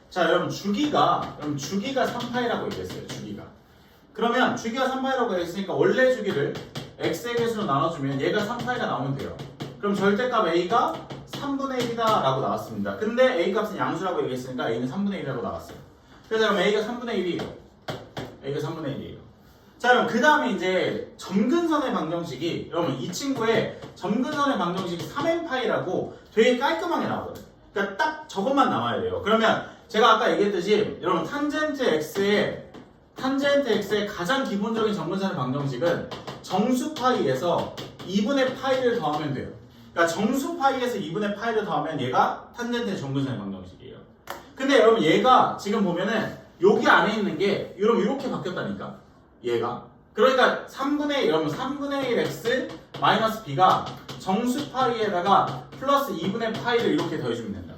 자 여러분 주기가 3파이라고 얘기했어요. 주기가. 그러면 주기가 3파이라고 했으니까 원래 주기를 X의 개수로 나눠주면 얘가 3파이가 나오면 돼요. 그럼 절대값 A가 3분의 1이다 라고 나왔습니다. 근데 A값은 양수라고 얘기했으니까 A는 3분의 1이라고 나왔어요. 그래서 그럼 A가 3분의 1이에요. A가 3분의 1이에요. 자 그럼 그 다음에 이제 점근선의 방정식이 여러분 이 친구의 점근선의 방정식이 3n파이라고 되게 깔끔하게 나오거든요. 그러니까 딱 저것만 나와야 돼요. 그러면 제가 아까 얘기했듯이 여러분 탄젠트 x의 가장 기본적인 점근선의 방정식은 정수 파이에서 2분의 파이를 더하면 돼요. 그러니까 정수 파이에서 2분의 파이를 더하면 얘가 탄젠트의 점근선의 방정식이에요. 근데 여러분 얘가 지금 보면은 여기 안에 있는 게 여러분 이렇게 바뀌었다니까 얘가 그러니까 3분의 1 x 마이너스 b가 정수 파이에다가 플러스 2분의 파이를 이렇게 더해주면 된다.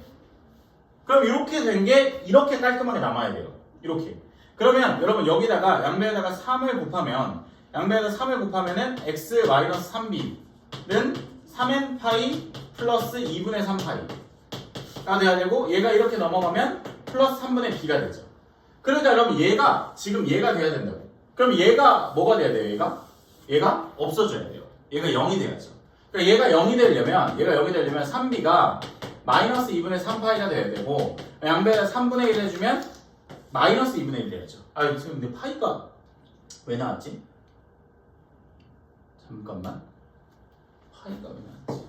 그럼 이렇게 된 게 이렇게 깔끔하게 남아야 돼요. 이렇게 그러면 여러분 여기다가 양배에다가 3을 곱하면은 x 마이너스 3b는 3n 파이 플러스 2분의 3파이가 돼야 되고 얘가 이렇게 넘어가면 플러스 3분의 b가 되죠. 그러니까 여러분 얘가 지금 얘가 돼야 된다고. 그럼 얘가 뭐가 돼야 돼요? 얘가 없어져야 돼요. 얘가 0이 돼야죠. 그러니까 얘가 0이 되려면 3b가 마이너스 2분의 3파이가 돼야 되고 양배에다 3분의 1 해주면 마이너스 2분의 1 돼야죠. 아 근데 파이가 왜 나왔지? 잠깐만 파이가 왜 나왔지?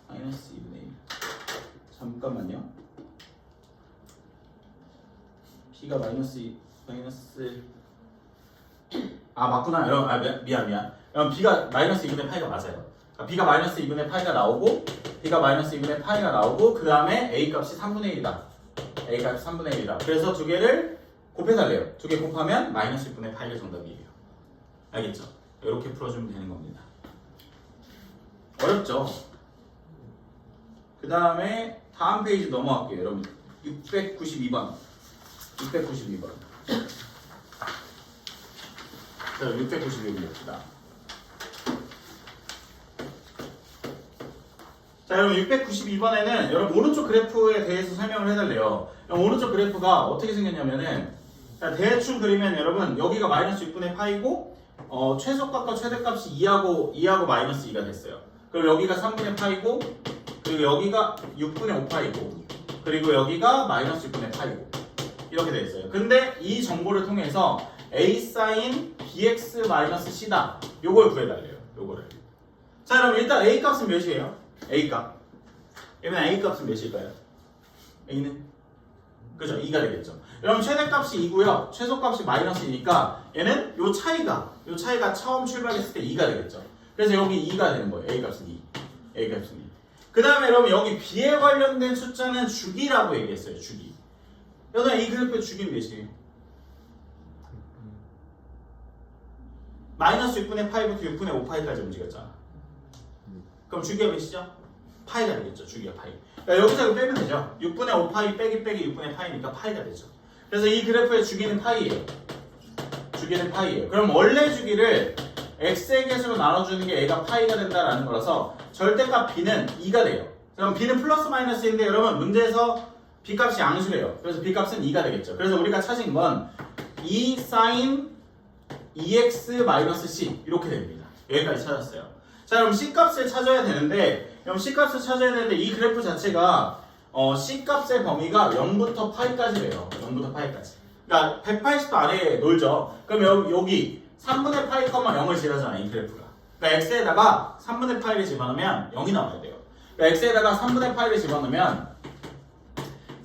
마이너스 2분의 1 잠깐만요. b가 마이너스 아 맞구나 여러분 미안 여러분 b가 마이너스 2분의 파이가 맞아요. 그러니까 b가 마이너스 2분의 파이가 나오고 b가 마이너스 2분의 파이가 나오고 그 다음에 a 값이 3분의 1이다. a 값이 3분의 1이다. 그래서 두 개를 곱해달래요. 두 개 곱하면 마이너스 6분의 파이가 정답이에요. 알겠죠? 이렇게 풀어주면 되는 겁니다. 어렵죠? 그 다음에 다음 페이지 넘어갈게요. 여러분 692번 자 692번입니다. 자 여러분 692번에는 여러분 오른쪽 그래프에 대해서 설명을 해달래요. 오른쪽 그래프가 어떻게 생겼냐면은 자, 대충 그리면 여러분 여기가 마이너스 6분의 파이고 최소값과 최대값이 2하고 마이너스 2가 됐어요. 그리고 여기가 3분의 파이고 그리고 여기가 6분의 5파이고 그리고 여기가 마이너스 6분의 파이고 이렇게 돼 있어요. 근데 이 정보를 통해서 a sin bx 마이너스 c다 요걸 구해달래요. 요거를. 자 그럼 일단 a 값은 몇이에요? a 값. 그러면 a 값은 몇일까요? a는 그죠? 2가 되겠죠. 여러분 최대값이 2고요. 최소값이 마이너스 2니까 얘는 요 차이가 처음 출발했을 때 2가 되겠죠. 그래서 여기 2가 되는 거예요. a 값은 2. a 값은 2. 그 다음에 여러분 여기 b에 관련된 숫자는 주기라고 얘기했어요. 주기. 여러분 이 그래프의 주기는 몇이에요? 마이너스 6분의 파이부터 6분의 5파이까지 움직였잖아. 그럼 주기가 몇이죠? 파이가 되겠죠. 주기가 파이. 그러니까 여기서 이거 빼면 되죠. 6분의 5파이 빼기 6분의 파이니까 파이가 되죠. 그래서 이 그래프의 주기는 파이예요. 주기는 파이예요. 그럼 원래 주기를 x의 개수로 나눠주는 게 a가 파이가 된다라는 거라서 절대값 b는 2가 돼요. 그럼 b는 플러스 마이너스인데 여러분 문제에서 b 값이 양수래요. 그래서 b 값은 2가 되겠죠. 그래서 우리가 찾은 건 2 sin 2x-c 이렇게 됩니다. 여기까지 찾았어요. 자 그럼 c 값을 찾아야 되는데 이 그래프 자체가 c 값의 범위가 0부터 파이까지래요. 0부터 파이까지. 그러니까 180도 아래에 놀죠. 그럼 여기 3분의 파이, 0을 지나잖아 이 그래프가. 그러니까 x에다가 3분의 파이를 집어넣으면 0이 나와야 돼요. 그러니까 x에다가 3분의 파이를 집어넣으면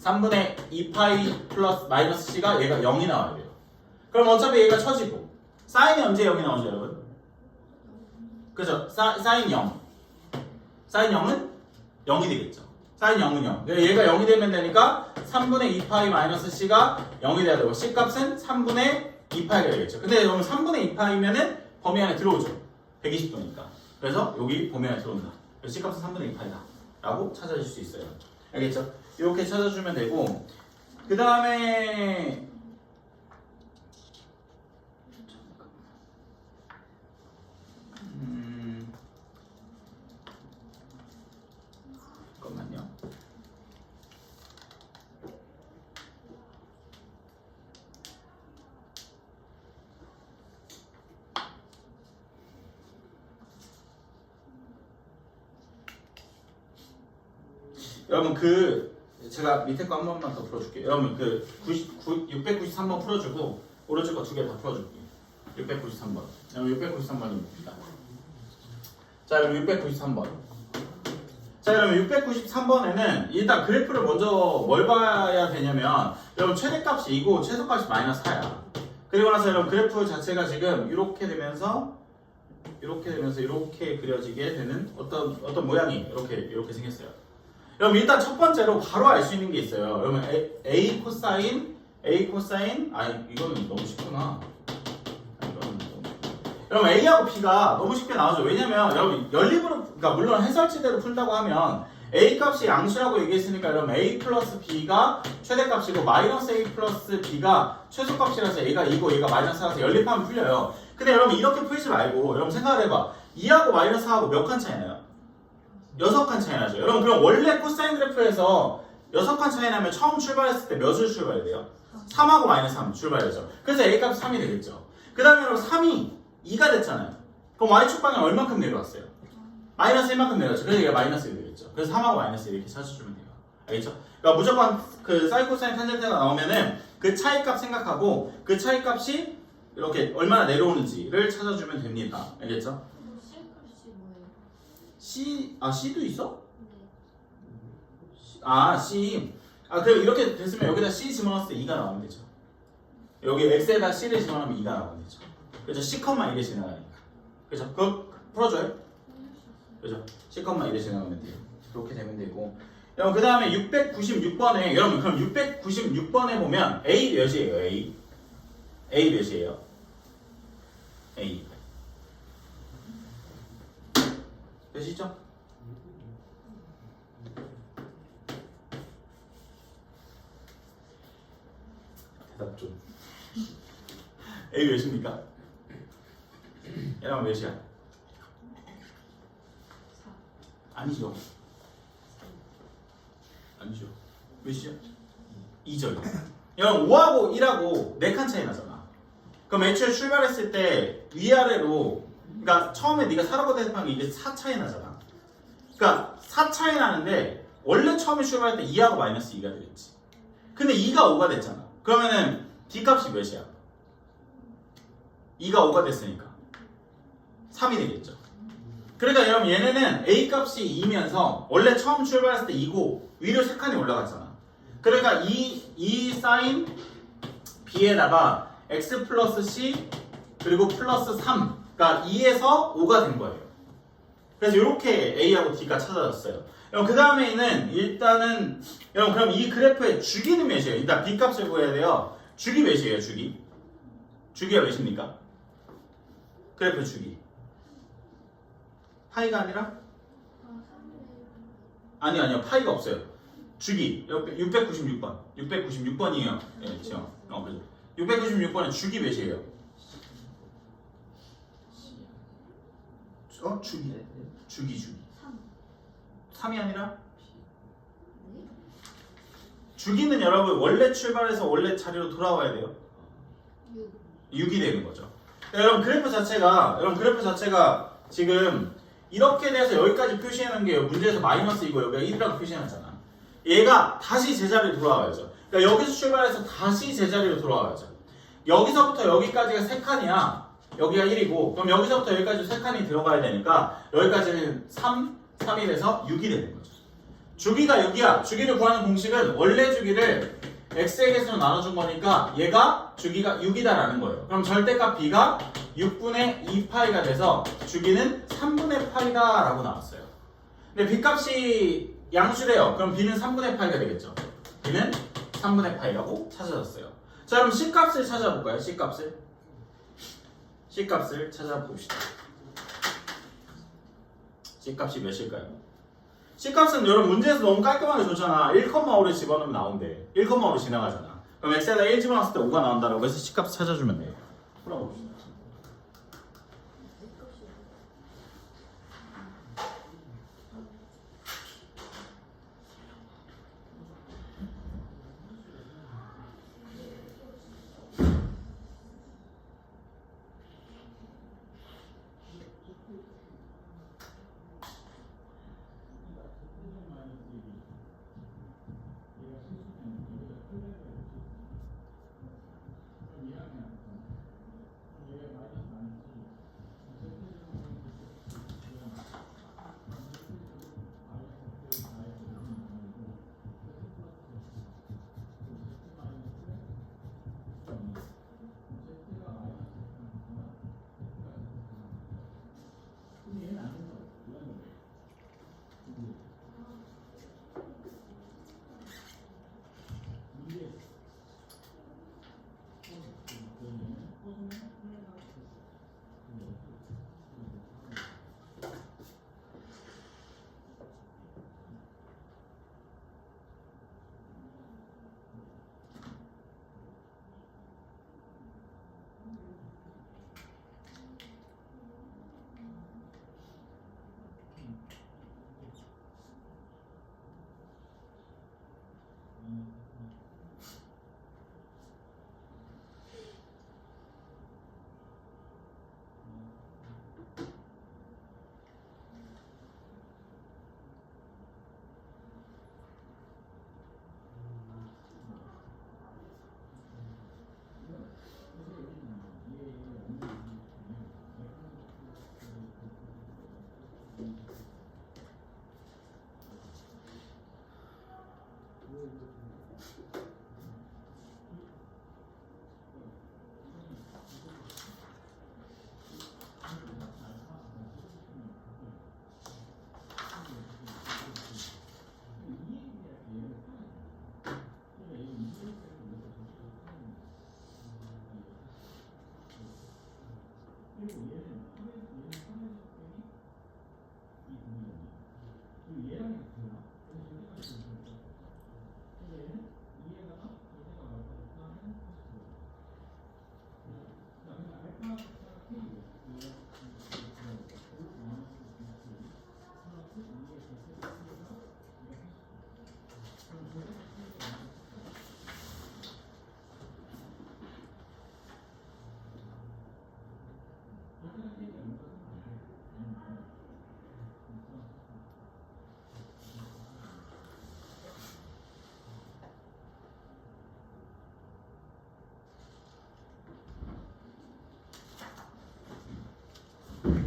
3분의 2파이 플러스 마이너스 c가 얘가 0이 나와야 돼요. 그럼 어차피 얘가 처지고 사인이 언제 0이 나오죠 여러분? 그죠? 사인 0 사인 0은 0이 되겠죠. 사인 0은 0 얘가 0이 되면 되니까 3분의 2파이 마이너스 c가 0이 돼야 되고 c 값은 3분의 2파이가 되겠죠. 근데 여러분 3분의 2파이면은 범위 안에 들어오죠. 120도니까. 그래서 여기 범위 안에 들어온다. 그래서 c 값은 3분의 2파이다 라고 찾아줄 수 있어요. 알겠죠? 이렇게 찾아주면 되고 그 다음에 잠깐만요. 여러분 제가 밑에 거 한 번만 더 풀어줄게요. 여러분 693번 풀어주고 오른쪽 거 두 개 다 풀어줄게요. 693번. 여러분 693번입니다. 자 여러분 693번. 자 여러분 693번에는 일단 그래프를 먼저 뭘 봐야 되냐면 여러분 최대값이 2고 최소값이 마이너스 4야. 그리고 나서 여러분 그래프 자체가 지금 이렇게 되면서 이렇게 그려지게 되는 어떤 모양이 이렇게 생겼어요. 여러분 일단 첫 번째로 바로 알 수 있는 게 있어요. 여러분 A 코사인 이거는 너무 쉽구나. 여러분 A하고 B가 너무 쉽게 나오죠. 왜냐면 여러분 연립으로 그러니까 물론 해설지대로 풀다고 하면 A 값이 양수라고 얘기했으니까 여러분 A 플러스 B가 최대값이고 마이너스 A 플러스 B가 최소값이라서 A가 2고 얘가 마이너스 4라서 연립하면 풀려요. 근데 여러분 이렇게 풀지 말고 여러분 생각을 해봐. 2하고 마이너스 4하고 몇 칸 차이 나요? 6칸 차이 나죠. 여러분 그럼 원래 코사인 그래프에서 6칸 차이 나면 처음 출발했을 때 몇으로 출발해야 돼요? 3하고 마이너스 3 출발해야죠. 그래서 A값이 3이 되겠죠. 그 다음에 여러분 3이 2가 됐잖아요. 그럼 Y축 방향 얼만큼 내려왔어요? 마이너스 1만큼 내려왔죠. 그래서 얘가 마이너스 1이 되겠죠. 그래서 3하고 마이너스 1 이렇게 찾아주면 돼요. 알겠죠? 그러니까 무조건 그 사이코사인 탄젠트가 나오면은 그 차이값 생각하고 그 차이값이 이렇게 얼마나 내려오는지를 찾아주면 됩니다. 알겠죠? C 값이 뭐예요? C도 있어? 네. C. 그럼 이렇게 됐으면 여기다 C 집어넣었을 때 2가 나오면 되죠. 여기 X에다 C를 집어넣으면 2가 나오면 되죠. 그죠? C, 1이 지나가니까. 그죠? 그거 풀어줘요? 그죠? C, 1이 지나가면 돼요. 그렇게 되면 되고. 여러분, 그 다음에 696번에, 여러분, 그럼 696번에 보면 A 몇이에요? A 몇이에요? A. 몇이죠? 대답 좀. A 몇입니까? 여러분 몇이야? 4. 아니죠. 아니죠. 몇이죠? 2죠. 여러분 5하고 1하고 4칸 차이 나잖아. 그럼 애초에 출발했을 때 위아래로 그러니까 처음에 네가 4라고 대입한 게 이게 4 차이 나잖아. 그러니까 4 차이 나는데 원래 처음에 출발할 때 2하고 마이너스 2가 되겠지. 근데 2가 5가 됐잖아. 그러면은 D값이 몇이야? 2가 5가 됐으니까 3이 되겠죠. 그러니까 여러분 얘네는 A값이 2면서 원래 처음 출발했을 때 2고 위로 3칸이 올라갔잖아. 그러니까 이 사인 B에다가 X 플러스 C 그리고 플러스 3 그러니까 2에서 5가 된 거예요. 그래서 이렇게 A하고 D가 찾아졌어요. 그 다음에는 일단은 여러분 그럼 이 그래프의 주기는 몇이에요? 일단 B값을 구해야 돼요. 주기 몇이에요? 주기가 몇입니까? 그래프 주기 파이가 아니라? 아니요 파이가 없어요. 주기 696번이에요. 네, 지금. 그죠. 696번의 주기 몇이에요? 주기 3이 아니라? 주기는 여러분 원래 출발해서 원래 자리로 돌아와야 돼요. 6이 되는 거죠. 여러분 그래프 자체가 지금 이렇게 돼서 여기까지 표시해놓은 게 문제에서 마이너스이고 여기가 1이라고 표시해놨잖아. 얘가 다시 제자리로 돌아와야죠. 그러니까 여기서 출발해서 다시 제자리로 돌아와야죠. 여기서부터 여기까지가 3칸이야. 여기가 1이고 그럼 여기서부터 여기까지 3칸이 들어가야 되니까 여기까지는 3이 돼서 6이 되는 거죠. 주기가 6이야. 주기를 구하는 공식은 원래 주기를 x의 개수로 나눠준 거니까 얘가 주기가 6이다라는 거예요. 그럼 절대값 b가 6분의 2파이가 돼서 주기는 3분의 파이다라고 나왔어요. 근데 b값이 양수래요. 그럼 b는 3분의 파이가 되겠죠. b는 3분의 파이라고 찾아졌어요. 자, 그럼 c값을 찾아볼까요? c값을 찾아봅시다. c값이 몇일까요? c값은 여러분 문제에서 너무 깔끔하게 줬잖아. 1,5를 집어넣으면 나온대. 1,5로 지나가잖아. 그럼 x에다 1 집어넣었을 때 5가 나온다라고 해서 c값 찾아주면 돼요. 풀어봅시다.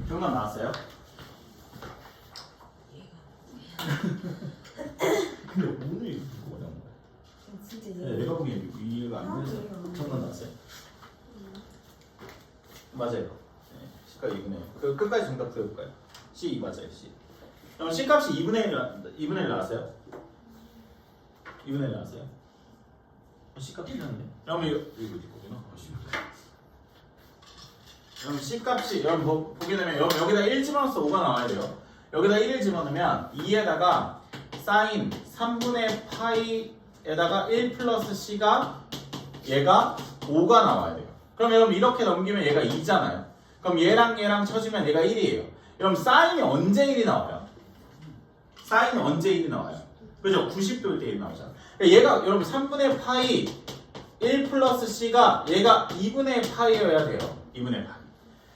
정답 나왔어요? 근데 오늘 이거 어려운 거야. 진짜 네, 내가 보기엔 이해가 안 돼서 정답 나왔어요? 맞아요. 네, C가 2분의 1. 그 끝까지 정답 들어볼까요? C 맞아요. C. 그럼 C 값이 2분의 1 나왔어요? 2분의 1 나왔어요? C 값 틀렸네. 그러면 이거 있거든요. 그럼 C 값이 여러분 보게 되면 여기다 1 집어넣어서 5가 나와야 돼요. 여기다 1을 집어넣으면 2에다가 사인 3분의 파이에다가 1 플러스 C가 얘가 5가 나와야 돼요. 그럼 여러분 이렇게 넘기면 얘가 2잖아요. 그럼 얘랑 쳐주면 얘가 1이에요. 그럼 사인이 언제 1이 나와요? 사인이 언제 1이 나와요? 그죠? 90도일 때 1이 나오잖아. 그러니까 얘가 여러분 3분의 파이 1 플러스 C가 얘가 2분의 파이여야 돼요. 2분의 파이.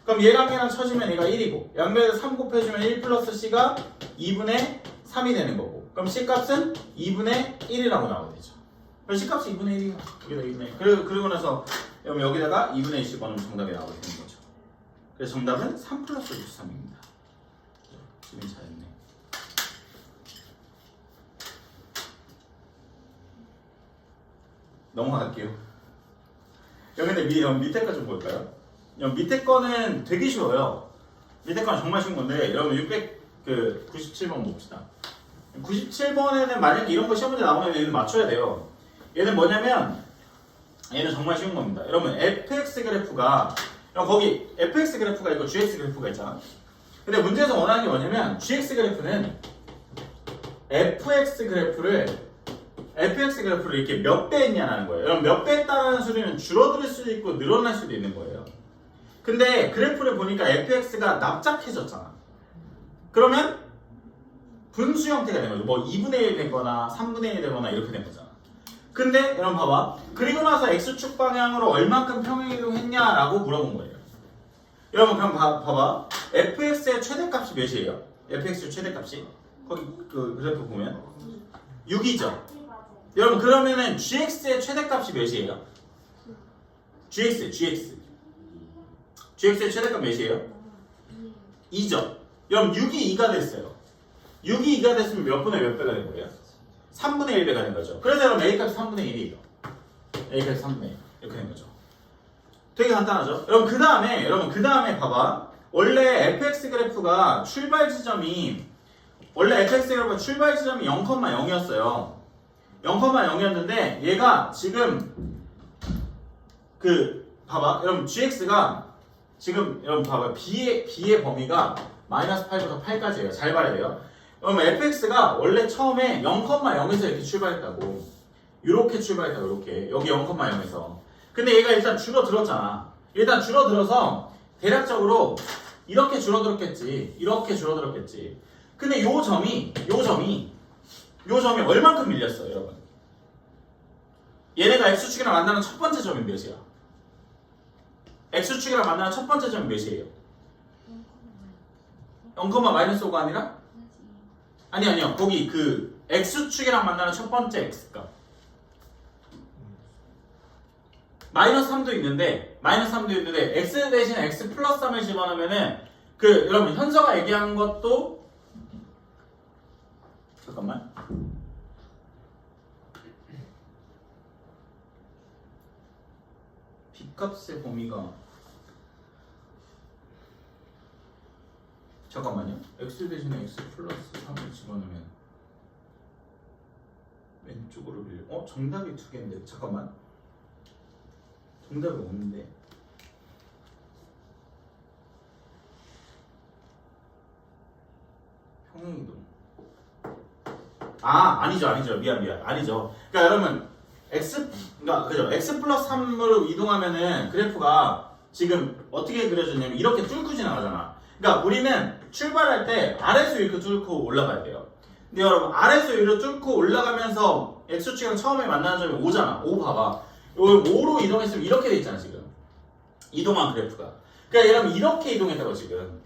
그럼 얘랑 쳐주면 얘가 1이고 양면에서 3 곱해주면 1 플러스 C가 2분의 3이 되는 거고 그럼 C값은 2분의 1이라고 나오게 되죠. 그럼 C값이 2분의 1이야. 여기다 2분의 1. 그리고 나서 여기다가 2분의 1씩 넣으면 정답이 나오게 되는 거죠. 그래서 정답은 3 플러스 63입니다. 지금 잘했네. 넘어갈게요. 근데 밑에 거 좀 볼까요? 밑에 거는 되게 쉬워요. 밑에 거는 정말 쉬운 건데 여러분 97번 봅시다. 97번에는 만약에 이런 거 시험 문제 나오면 얘는 맞춰야 돼요. 얘는 뭐냐면 얘는 정말 쉬운 겁니다. 여러분 fx 그래프가 거기 fx 그래프가 있고 gx 그래프가 있잖아. 근데 문제에서 원하는 게 뭐냐면 gx 그래프는 fx 그래프를 이렇게 몇 배 했냐는 거예요. 여러분 몇 배 했다는 소리는 줄어들 수도 있고 늘어날 수도 있는 거예요. 근데 그래프를 보니까 fx가 납작해졌잖아. 그러면 분수 형태가 된 거죠. 뭐 2분의 1 되거나 3분의 1 되거나 이렇게 된 거잖아. 근데 여러분 봐봐. 그리고 나서 x축 방향으로 얼만큼 평행이동했냐라고 물어본 거예요. 여러분 그럼 봐봐. fx의 최대값이 몇이에요? fx의 최대값이? 거기 그 그래프 보면 6이죠. 여러분 그러면은 gx의 최대값이 몇이에요? gx의 최대값 몇이에요? 2죠. 여러분 6이 2가 됐어요. 6이 2가 됐으면 몇 분의 몇 배가 된 거예요? 3분의 1배가 된 거죠. 그래서 여러분 a값이 3분의 1이에요. a값이 3분의 1 이렇게 된 거죠. 되게 간단하죠? 여러분 그 다음에 봐봐. 원래 fx 그래프가 출발 지점이 0,0이었어요. 0,0이었는데 얘가 지금 봐봐. 여러분 gx가 지금 여러분 봐봐. b의 범위가 -8부터 8까지예요. 잘 봐야 돼요. 그러면 fx가 원래 처음에 0,0에서 이렇게 출발했다고. 이렇게 출발했다고. 이렇게 여기 0,0에서. 근데 얘가 일단 줄어들었잖아. 일단 줄어들어서 대략적으로 이렇게 줄어들었겠지. 근데 요 점이 얼만큼 밀렸어요, 여러분? 얘네가 x축이랑 만나는 첫 번째 점이 몇이야? x축이랑 만나는 첫 번째 점이 몇이에요? 0,-5가 아니라? 아니요. 거기 그 x축이랑 만나는 첫 번째 x값. -3도 있는데 x 대신 x 플러스 3을 집어넣으면은 여러분 현서가 얘기한 것도 잠깐만. b값의 범위가 잠깐만요. x 대신에 x 플러스 3을 집어넣으면 왼쪽으로 밀려. 정답이 2개인데 잠깐만. 정답이 없는데. 평행이동. 아니죠. 미안. 아니죠. 그러니까 여러분 그죠? x 플러스 3으로 이동하면은 그래프가 지금 어떻게 그려졌냐면 이렇게 뚫고 지나가잖아. 그러니까 우리는 출발할 때 아래에서 이렇게 뚫고 올라가야 돼요. 근데 여러분 아래에서 이렇게 뚫고 올라가면서 x축이랑 처음에 만나는 점이 5잖아. 5 봐봐. 여기 5로 이동했으면 이렇게 돼 있잖아 지금. 이동한 그래프가. 그러니까 여러분 이렇게 이동했다고 지금.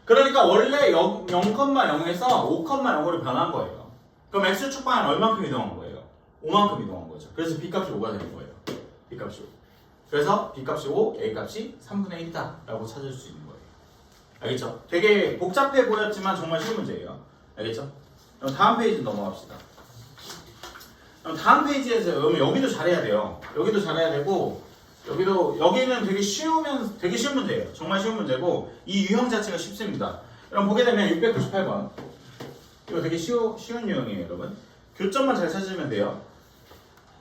그러니까 원래 0,0에서 5,0으로 변한 거예요. 그럼 x축 방향 얼만큼 이동한 거예요? 5만큼 이동한 거죠. 그래서 b값이 5가 되는 거예요. b값이 5. 그래서 b값이 5, a값이 3분의 1이다 라고 찾을 수 있는 거예요. 알겠죠? 되게 복잡해 보였지만 정말 쉬운 문제예요. 알겠죠? 그럼 다음 페이지 넘어갑시다. 그럼 다음 페이지에서 여기도 잘해야 돼요. 여기도 잘해야 되고 여기는 되게 쉬운 문제예요. 정말 쉬운 문제고 이 유형 자체가 쉽습니다. 그럼 보게 되면 698번 이거 되게 쉬운 유형이에요, 여러분. 교점만 잘 찾으면 돼요.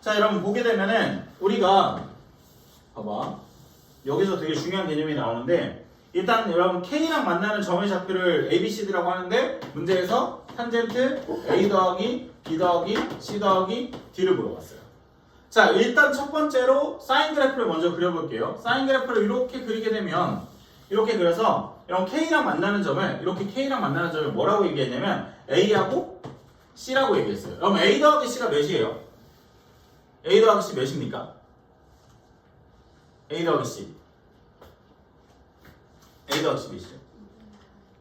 자, 여러분 보게 되면은 우리가 봐봐 여기서 되게 중요한 개념이 나오는데 일단 여러분 K랑 만나는 점의 좌표를 ABCD라고 하는데 문제에서 탄젠트 A 더하기 B 더하기 C 더하기 D를 물어봤어요. 자, 일단 첫 번째로 사인 그래프를 먼저 그려볼게요. 사인 그래프를 이렇게 그리게 되면 이렇게 그려서 이런 K랑 만나는 점을 뭐라고 얘기했냐면 A하고 C라고 얘기했어요. 그럼 A 더하기 C가 몇이에요? A 더하기 C 몇입니까? A 더하기 C 몇이죠?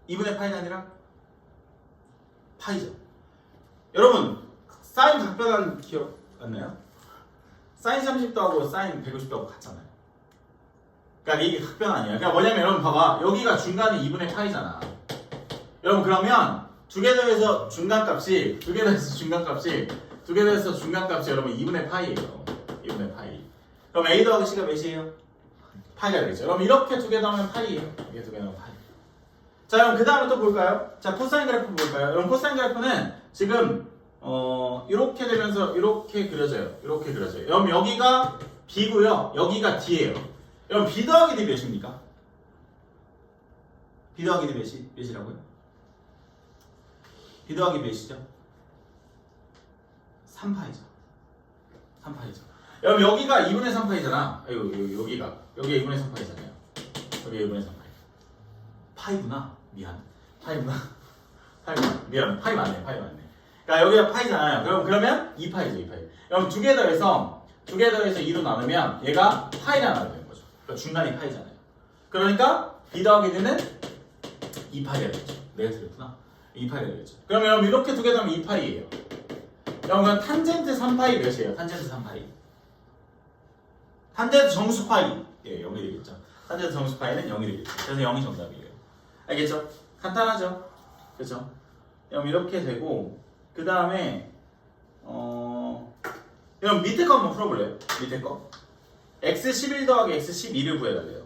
2분의 파이가 아니라 파이죠. 여러분 사인 각변한 기억 안 나요? 사인 30도 하고 사인 150도 하고 같잖아요. 그러니까 이게 각변 아니에요. 그러니까 뭐냐면 여러분 봐봐. 여기가 중간이 2분의 파이잖아. 여러분 그러면 두 개 더해서 중간값이 여러분 2분의 파이예요. 2분의 분의 파이. 그럼 a 더하기 c가 몇이에요? 파이가 되겠죠. 그럼 이렇게 두 개 더하면 파이예요. 이게 두 개 더하면 파이. 자, 그럼 그 다음에 또 볼까요? 자, 코사인 그래프 볼까요? 그럼 코사인 그래프는 지금 이렇게 되면서 이렇게 그려져요. 이렇게 그려져요. 그럼 여기가 b고요. 여기가 d예요. 그럼 b 더하기 d 몇입니까? b 더하기 d 몇이라고요? b 더하기 몇이죠? 3파이죠. 3파이죠. 그럼 여기가 2분의 3파이잖아. 여기가 2분의 3파이잖아요. 여기가 2분의 3파이. 파이구나. 미안. 파이구나. 미안. 파이 맞네. 그러니까 여기가 파이잖아요. 그러면 2파이죠. 2파이. 그럼 두 개 더해서 2로 나누면 얘가 파이가 나오게 되는 거죠. 그러니까 중간이 파이잖아요. 그러니까 b 더하기 d는 2파이가 되겠죠. 내가 틀렸구나. 2파이가 되겠죠. 그러면 이렇게 두 개 더하면 2파이예요. 그럼 탄젠트 3파이 몇이에요? 탄젠트 3파이. 탄젠트 정수 파이. 예, 0이 되겠죠. 탄젠트 정수 파이는 0이 되겠죠. 그래서 0이 정답이에요. 알겠죠? 간단하죠? 그죠? 그럼 이렇게 되고 그 다음에 그럼 밑에 거 한번 풀어볼래요? 밑에 거 x11 더하기 x12를 구해달래요.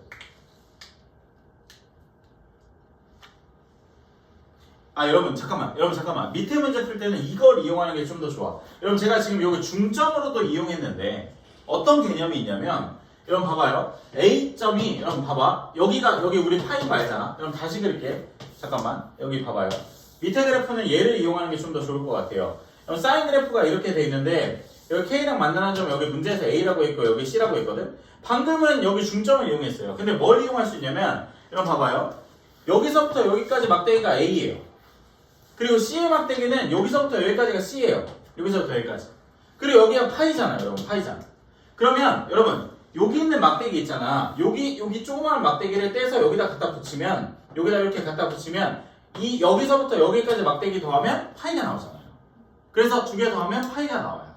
여러분 잠깐만 밑에 문제 풀 때는 이걸 이용하는 게 좀 더 좋아. 여러분 제가 지금 여기 중점으로도 이용했는데 어떤 개념이 있냐면 여러분 봐봐요. A점이 여러분 봐봐. 여기 우리 파인 말잖아. 여러분 다시 그릴게. 잠깐만 여기 봐봐요. 밑에 그래프는 얘를 이용하는 게 좀 더 좋을 것 같아요. 여러분 사인 그래프가 이렇게 돼 있는데 여기 K랑 만나는 점 여기 문제에서 A라고 있고 여기 C라고 있거든. 방금은 여기 중점을 이용했어요. 근데 뭘 이용할 수 있냐면 여러분 봐봐요. 여기서부터 여기까지 막대기가 A예요. 그리고 C의 막대기는 여기서부터 여기까지가 C예요. 여기서부터 여기까지. 그리고 여기가 파이잖아요. 여러분 파이잖아. 그러면 여러분 여기 있는 막대기 있잖아. 여기 조그마한 막대기를 떼서 여기다 갖다 붙이면 여기다 이렇게 갖다 붙이면 여기서부터 여기까지 막대기 더하면 파이가 나오잖아요. 그래서 두 개 더하면 파이가 나와요.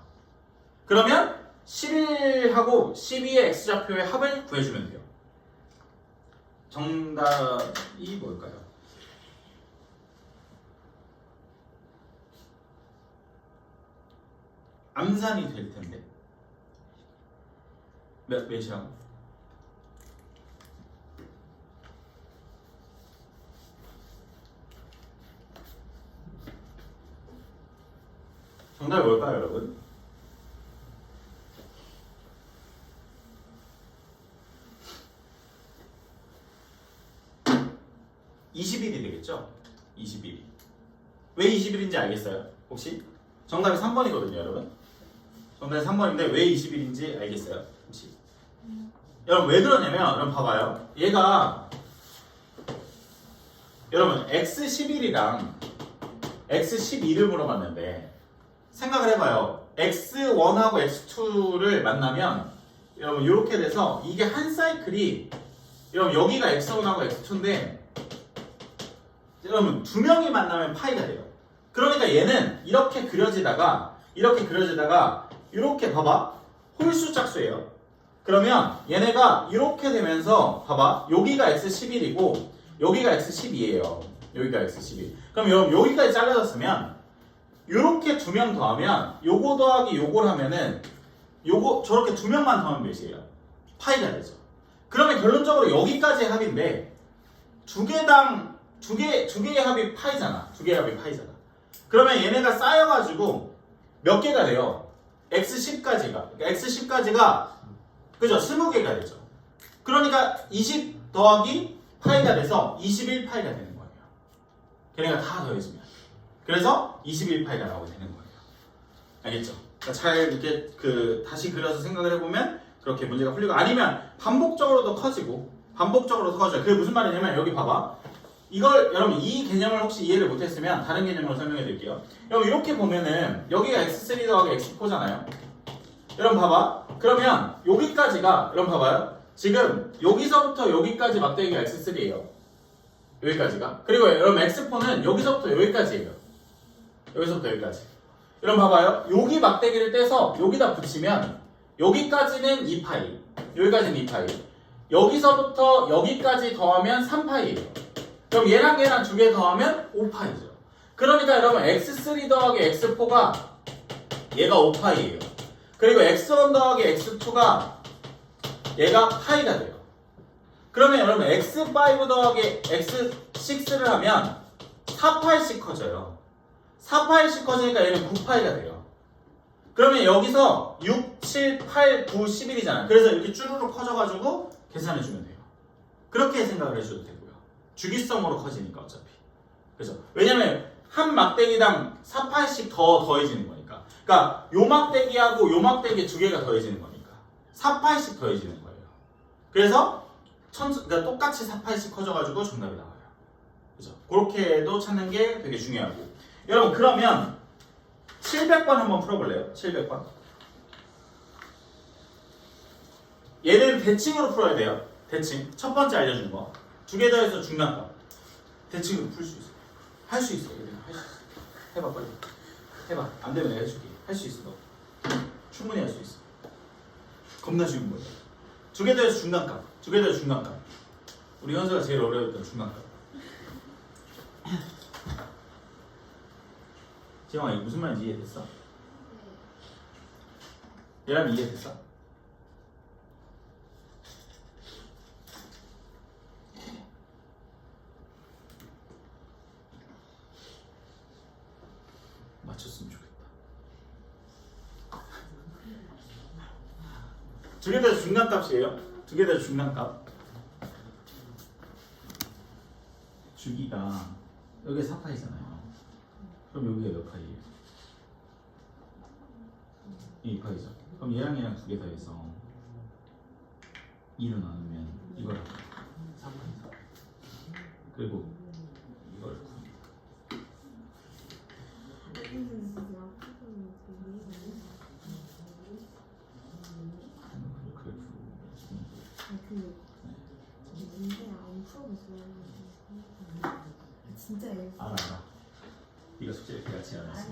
그러면 11하고 12의 x좌표의 합을 구해주면 돼요. 정답이 뭘까요? 암산이 될 텐데. 몇이라고? 정답이 뭘까요, 여러분? (21이) 되겠죠? 21이. 왜 21인지 알겠어요? 혹시? 정답이 3번이거든요, 여러분. 정답이 3번인데 왜 21인지 알겠어요? 혹시? 여러분 왜 그러냐면 여러분 봐봐요. 얘가 여러분 x11이랑 x12를 물어봤는데 생각을 해봐요. x1하고 x2를 만나면 여러분 이렇게 돼서 이게 한 사이클이 여러분 여기가 x1하고 x2인데 여러분 두 명이 만나면 파이가 돼요. 그러니까 얘는 이렇게 그려지다가 이렇게 봐봐 홀수 짝수예요. 그러면 얘네가 이렇게 되면서 봐봐 여기가 x11이고 여기가 x12예요. 여기가 x12. 그럼 여러분 여기까지 잘라졌으면 이렇게 두 명 더하면 요거 더하기 요걸 하면은 요거 저렇게 두 명만 더하면 몇이에요? 파이가 되죠. 그러면 결론적으로 여기까지의 합인데 두 개의 합이 파이잖아. 두 개의 합이 파이잖아. 그러면 얘네가 쌓여가지고 몇 개가 돼요? x10까지가 그죠? 20개가 되죠. 그러니까 20 더하기 파이가 돼서 21파이가 되는 거예요. 걔네가 다 더해지면. 그래서 21파이가 나오게 되는 거예요. 알겠죠? 그러니까 잘 이렇게 다시 그려서 생각을 해보면 그렇게 문제가 풀리고 아니면 반복적으로도 커지고 반복적으로 커져요. 그게 무슨 말이냐면 여기 봐봐. 이걸 여러분 이 개념을 혹시 이해를 못했으면 다른 개념으로 설명해 드릴게요. 여러분 이렇게 보면은 여기가 x3 더하기 x4잖아요. 여러분 봐봐. 그러면 여기까지가 여러분 봐봐요. 지금 여기서부터 여기까지 막대기가 x3예요. 여기까지가. 그리고 여러분 x4는 여기서부터 여기까지예요. 여기서부터 여기까지. 여러분 봐봐요. 여기 막대기를 떼서 여기다 붙이면 여기까지는 2파이. 여기까지는 2파이. 여기서부터 여기까지 더하면 3파이예요. 그럼 얘랑 두 개 더하면 5파이죠. 그러니까 여러분 x3 더하기 x4가 얘가 5파이예요. 그리고 x1 더하기 x2가 얘가 파이가 돼요. 그러면 여러분 x5 더하기 x6를 하면 4파이씩 커져요. 4파이씩 커지니까 얘는 9파이가 돼요. 그러면 여기서 6, 7, 8, 9, 11이잖아요. 그래서 이렇게 쭈루룩 커져가지고 계산해주면 돼요. 그렇게 생각을 해줘도 되고요. 주기성으로 커지니까 어차피. 그죠? 왜냐면 한 막대기당 4파이씩 더 더해지는 거니까. 그러니까 요 막대기하고 요 막대기 두 개가 더해지는 거니까 4파이씩 더해지는 거예요. 그래서 그러니까 똑같이 4파이씩 커져가지고 정답이 나와요. 그죠? 그렇게도 찾는 게 되게 중요하고. 여러분 그러면 700번 한번 풀어볼래요? 700번. 얘는 대칭으로 풀어야 돼요. 대칭. 첫 번째 알려준 거. 두 개 더해서 중간값. 대칭으로 풀 수 있어요. 할 수 있어. 얘들아. 할 수 있어. 해봐 빨리. 해봐. 안 되면 내가 해줄게. 할 수 있어. 너. 충분히 할 수 있어. 겁나 쉬운 거야. 두 개 더해서 중간값. 두 개 더해서 중간값. 우리 현수가 제일 어려웠던 중간값. 지영아 이게 무슨 말인지 이해됐어? 얘랑 이해됐어? 맞췄으면 좋겠다. 두 개 다 중간값이에요. 두 개 다 중간값. 주기가 여기 4파이잖아요. 그럼 여기가 몇 파이예요? 2파이죠. 그럼 얘랑 얘랑 두 개 더해서 2로 나누면 이걸 4파이죠. 그리고 이걸 9. 진짜 예뻐. 알아. 네가 숙제를 같이 안 했어.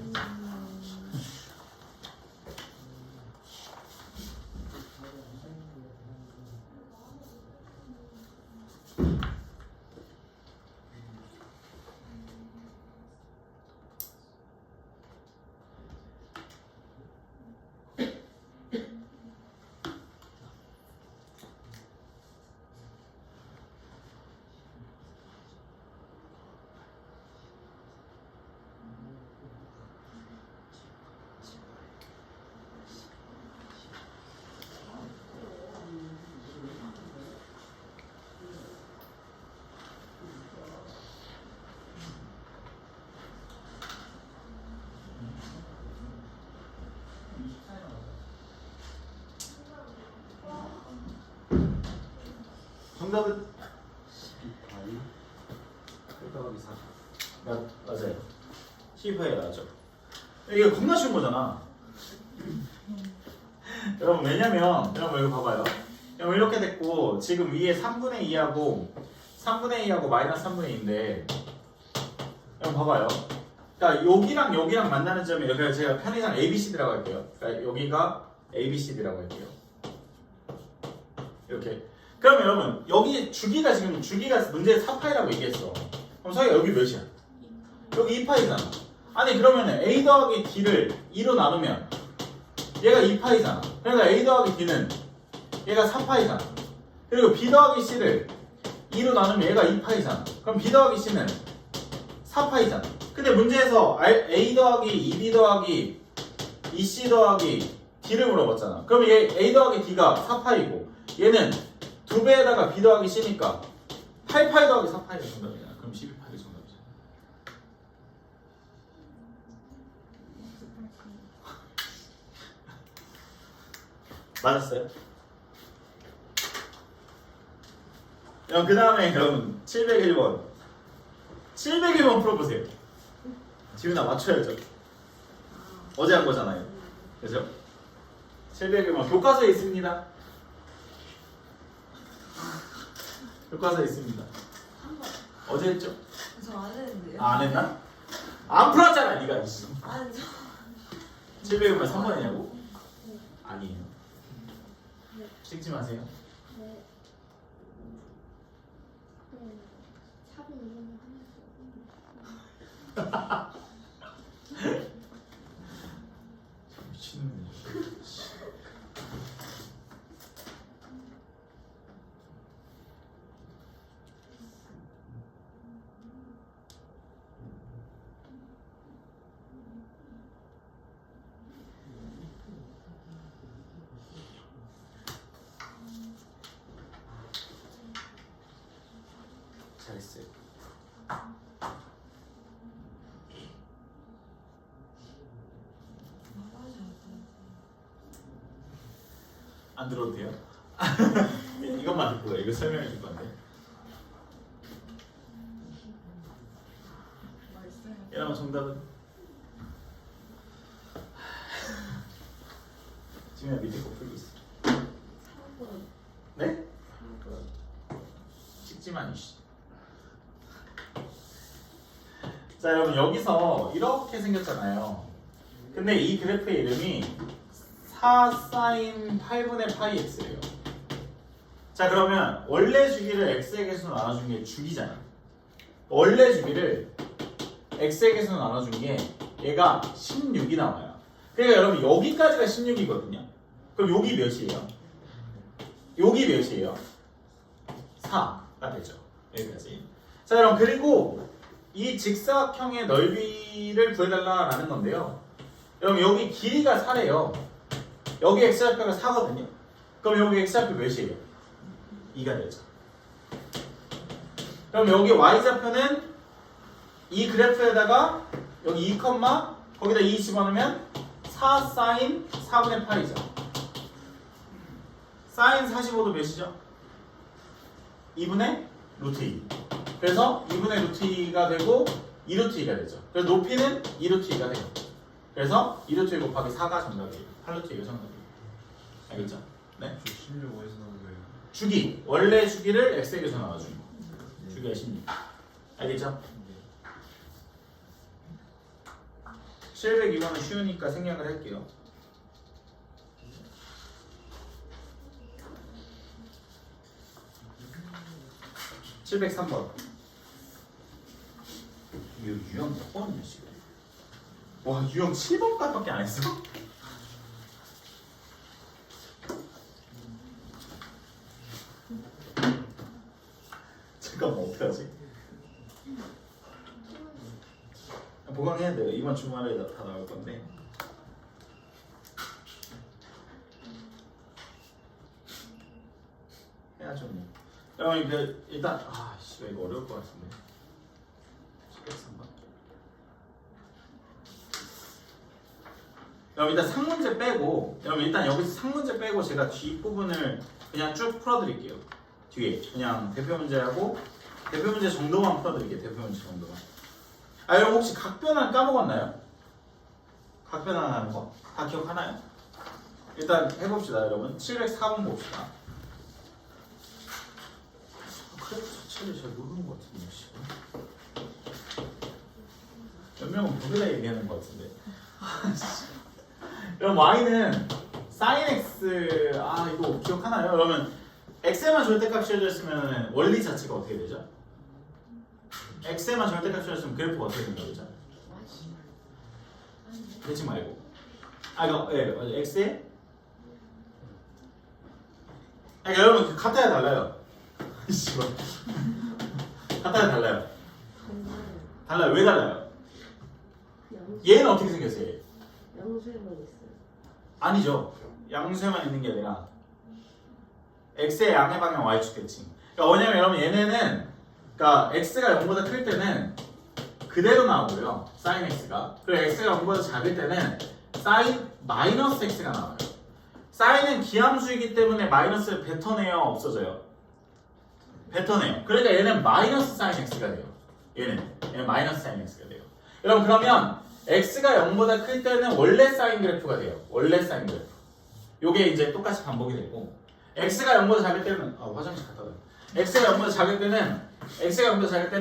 정답은 12파이 끝더하기 4. 맞아요. 12파이가 나죠. 이게 겁나 쉬운 거잖아. 여러분 왜냐면 여러분 이거 봐봐요. 여러분 이렇게 됐고 지금 위에 3분의 2하고 3분의 2하고 마이너스 3분의 2인데 여러분 봐봐요. 그러니까 여기랑 여기랑 만나는 점이 여기가 제가 편의상 ABCD라고 할게요. 그러니까 여기가 ABCD라고 할게요. 이렇게. 그러면 여러분 여기 주기가 문제에 4파이라고 얘기했어. 그럼 서희가 여기 몇이야? 여기 2파이잖아. 아니 그러면 A 더하기 D를 2로 나누면 얘가 2파이잖아. 그러니까 A 더하기 D는 얘가 4파이잖아. 그리고 B 더하기 C를 2로 나누면 얘가 2파이잖아. 그럼 B 더하기 C는 4파이잖아. 근데 문제에서 A 더하기 2B 더하기 2C 더하기 D를 물어봤잖아. 그럼 얘 A 더하기 D가 4파이고 얘는 2배에다가 B 더하기 C니까 8파이 더하기 4파이가 정답이잖아. 그럼 12파이가 정답이잖아. 맞았어요? 그 다음에 여러분 701번 701번 풀어보세요. 지훈아 맞춰야죠. 어제 한 거잖아요. 그죠? 701번 교과서에 있습니다. 교과서에 있습니다. 어제 했죠? 저 안 했는데요. 안 했나? 안 풀었잖아 네가. 아니 저 700만 3번이냐고? 아니에요. 찍지 마세요. 네. 샵이 이름이 하나도 미친놈이야. 잘했어요. 안 들어도 돼요? 이것만 듣고 이거 설명해 줄 건데. 여러분 정답은? 지금 밑에 거 풀고 있어. 4번. 네? 4번. 찍지만 이씨. 자 여러분 여기서 이렇게 생겼잖아요. 근데 이 그래프의 이름이 4 사인 8분의 파이 x예요. 자 그러면 원래 주기를 x의 개수로 나눠준 게 주기잖아. 원래 주기를 x의 개수로 나눠준 게 얘가 16이 나와요. 그러니까 여러분 여기까지가 16이거든요. 그럼 여기 몇이에요? 여기 몇이에요? 4가 되죠. 여기까지. 자 그럼 그리고 이 직사각형의 넓이를 구해달라는 건데요. 여러분 여기 길이가 4래요. 여기 x좌표가 4거든요. 그럼 여기 x좌표 몇이에요? 2가 되죠. 그럼 여기 y좌표는 이 그래프에다가 여기 2, 거기다 2 집어넣으면 4 사인 4분의 8이죠. 사인 45도 몇이죠? 2분의 루트 2. 그래서 2분의 루트 2가 되고 2 루트 2가 되죠. 그래서 높이는 2 루트 2가 돼요. 그래서 2 루트 2 곱하기 4가 정답이에요. 8 루트 2가 정답이에요. 알겠죠? 네? 저 16 어디서 나온 거예요? 주기. 원래 주기를 x에 계서 나눠주는 거. 주기가 16. 알겠죠? 702번은 쉬우니까 생략을 할게요. (703번) 유형 몇 번이냐 지금? 와 유형 7번까지밖에 안 했어? 잠깐만 어떡하지? 보강해야 돼요. 이번 주말에 다 나올 건데. 해야죠 뭐. 여러분 그 일단 씨 이거 어려울 것 같은데. 703번. 여러분 일단 상문제 빼고, 여러분 일단 여기서 상문제 빼고 제가 뒷부분을 그냥 쭉 풀어드릴게요. 뒤에 그냥 대표 문제하고 대표 문제 정도만 풀어드릴게요. 대표 문제 정도만. 여러분 혹시 각변환 까먹었나요? 각변환 하는 거 다 기억하나요? 일단 해봅시다 여러분. 704번 봅시다. 그래프 자체를 잘 모르는 것 같은데 몇 명은 보기다 얘기하는 것 같은데. 여러분 y는 sin x 이거 기억하나요? 그러면 x에만 절대값 씌워졌으면 원리 자체가 어떻게 되죠? x에만 절대값 씌워졌으면 그래프가 어떻게 된다고 그러죠? 대치 말고 이거 맞아 x에 여러분 그 같아야 달라요. 씨발 같아야 달라요. 달라요. 왜 달라요? 얘는 어떻게 생겼어요? 얘? 양수에만 있어요. 아니죠. 양수에만 있는 게 아니라 x의 양의 방향 y축 대칭. 그러니까 뭐냐면 여러분 얘네는 그러니까 x가 0보다 클 때는 그대로 나오고요. sin x가. 그리고 x가 0보다 작을 때는 sin 마이너스 x가 나와요. sin은 기함수이기 때문에 마이너스를 뱉어내요, 없어져요? 뱉어내요. 그러니까 얘는 마이너스 sin x가 돼요. 얘는 마이너스 sin x가 돼요. 여러분 그러면 x가 0보다 클 때는 원래 사인 그래프가 돼요. 원래 사인 그래프. 요게 이제 똑같이 반복이 되고 x가 0보다 작을 때는 화장실 갔다 와요. x가 0보다 작을 때는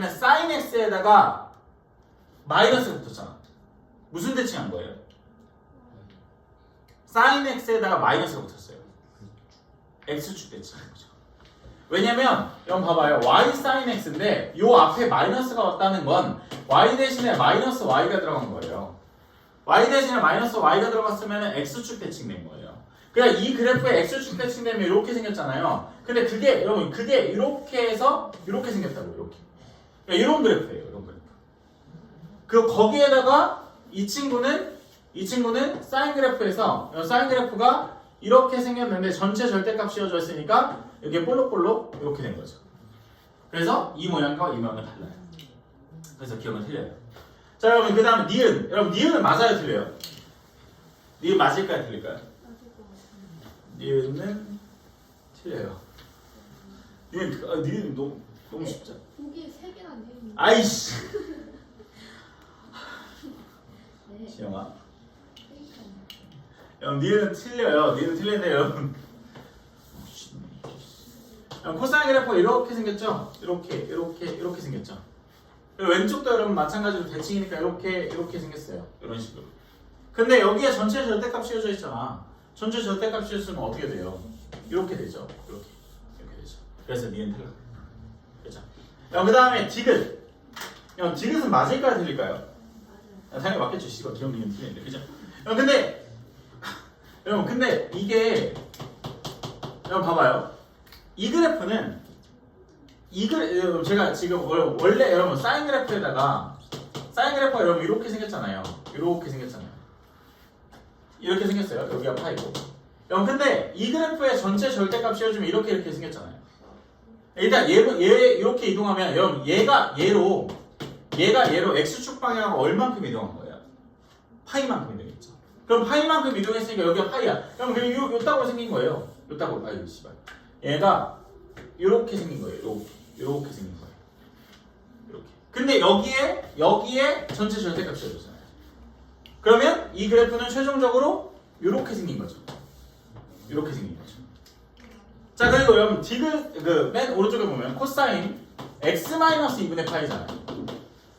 sin x에다가 마이너스가 붙었잖아. 무슨 대칭한 거예요? sin x에다가 마이너스가 붙었어요. x축 대칭한 거죠. 왜냐면 여러분 봐봐요. y sin x인데 요 앞에 마이너스가 왔다는 건 y 대신에 마이너스 y가 들어간 거예요. y 대신에 마이너스 y가 들어갔으면 x축 대칭된 거예요. 그러니까 이 그래프에 x축 대칭되면 이렇게 생겼잖아요. 근데 그게 여러분 그게 이렇게 해서 이렇게 생겼다고요. 이렇게. 그러니까 이런 그래프예요. 이런 그래프. 그 거기에다가 이 친구는 사인 그래프에서 사인 그래프가 이렇게 생겼는데 전체 절대값 씌워져 있으니까 이게 볼록볼록 이렇게 된 거죠. 그래서 이 모양과 이 모양은 달라요. 그래서 기억은 틀려요. 자, 여러분 그 다음에 니은. 여러분 니은은 맞아요, 틀려요? 니은 맞을까요, 틀릴까요? 니은은 틀려요. 니은 너무 쉽죠? 보기 3개나 되는. 아이씨. 네. 지영아. 그러니까. 여러분 니은은 틀려요. 니은 틀리는데 여러분. 코사인 그래프가 이렇게 생겼죠? 이렇게 생겼죠? 그리고 왼쪽도 여러분 마찬가지로 대칭이니까 이렇게 생겼어요. 이런 식으로. 근데 여기에 전체 절대값 씌워져 있잖아. 전체 절대값 씌워졌으면 어떻게 돼요? 이렇게 되죠. 이렇게 되죠. 그래서 니은 틀려. 그렇죠? 그 다음에 디귿. 디귿은 맞을까요, 틀릴까요? 당연히 맞겠죠. 씨발 기억 니은 틀리는데, 그죠? 근데 이게 여러분 봐봐요. 이 그래프는 제가 지금 원래 여러분 사인 그래프가 여러분 이렇게 생겼잖아요. 이렇게 생겼어요. 여기가 파이고. 여러분 근데 이 그래프의 전체 절대값 씌워주면 이렇게 생겼잖아요. 일단 얘 이렇게 이동하면 여러분 얘가 얘로 x축 방향으로 얼만큼 이동한 거예요? 파이만큼 이동했죠. 그럼 파이만큼 이동했으니까 여기가 파이야. 그럼 요따구로 생긴 거예요. 요따구로. 아이고 씨발. 얘가 이렇게 생긴 거예요. 이렇게 생긴 거예요. 이렇게. 근데 여기에 전체 절대값 씌워줬잖아요. 그러면 이 그래프는 최종적으로 이렇게 생긴 거죠. 자, 그리고 여러분 디귿 맨 오른쪽에 보면 코사인 x-2분의 파이잖아요.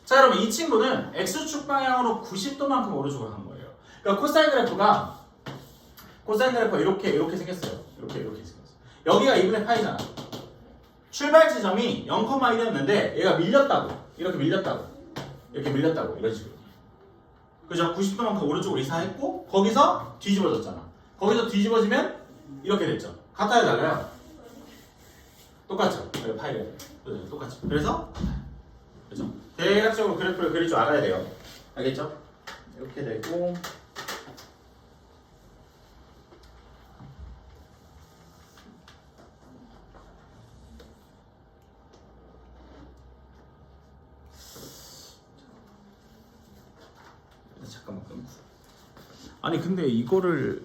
자, 여러분 이 친구는 x축 방향으로 90도만큼 오른쪽으로 간 거예요. 그러니까 코사인 그래프가 이렇게 생겼어요. 이렇게 생겼어요. 여기가 2분의 파이잖아. 출발 지점이 0,1이었는데 얘가 이렇게 밀렸다고 이런 식으로. 그죠? 90도만큼 오른쪽으로 이사했고 거기서 뒤집어졌잖아. 거기서 뒤집어지면 이렇게 됐죠. 같아요, 달라요? 똑같죠? 파이가 똑같죠. 그래서 그죠? 대략적으로 그래프를 그릴 줄 알아야 돼요. 알겠죠? 이렇게 되고 잠깐만 끊고. 아니 근데 이거를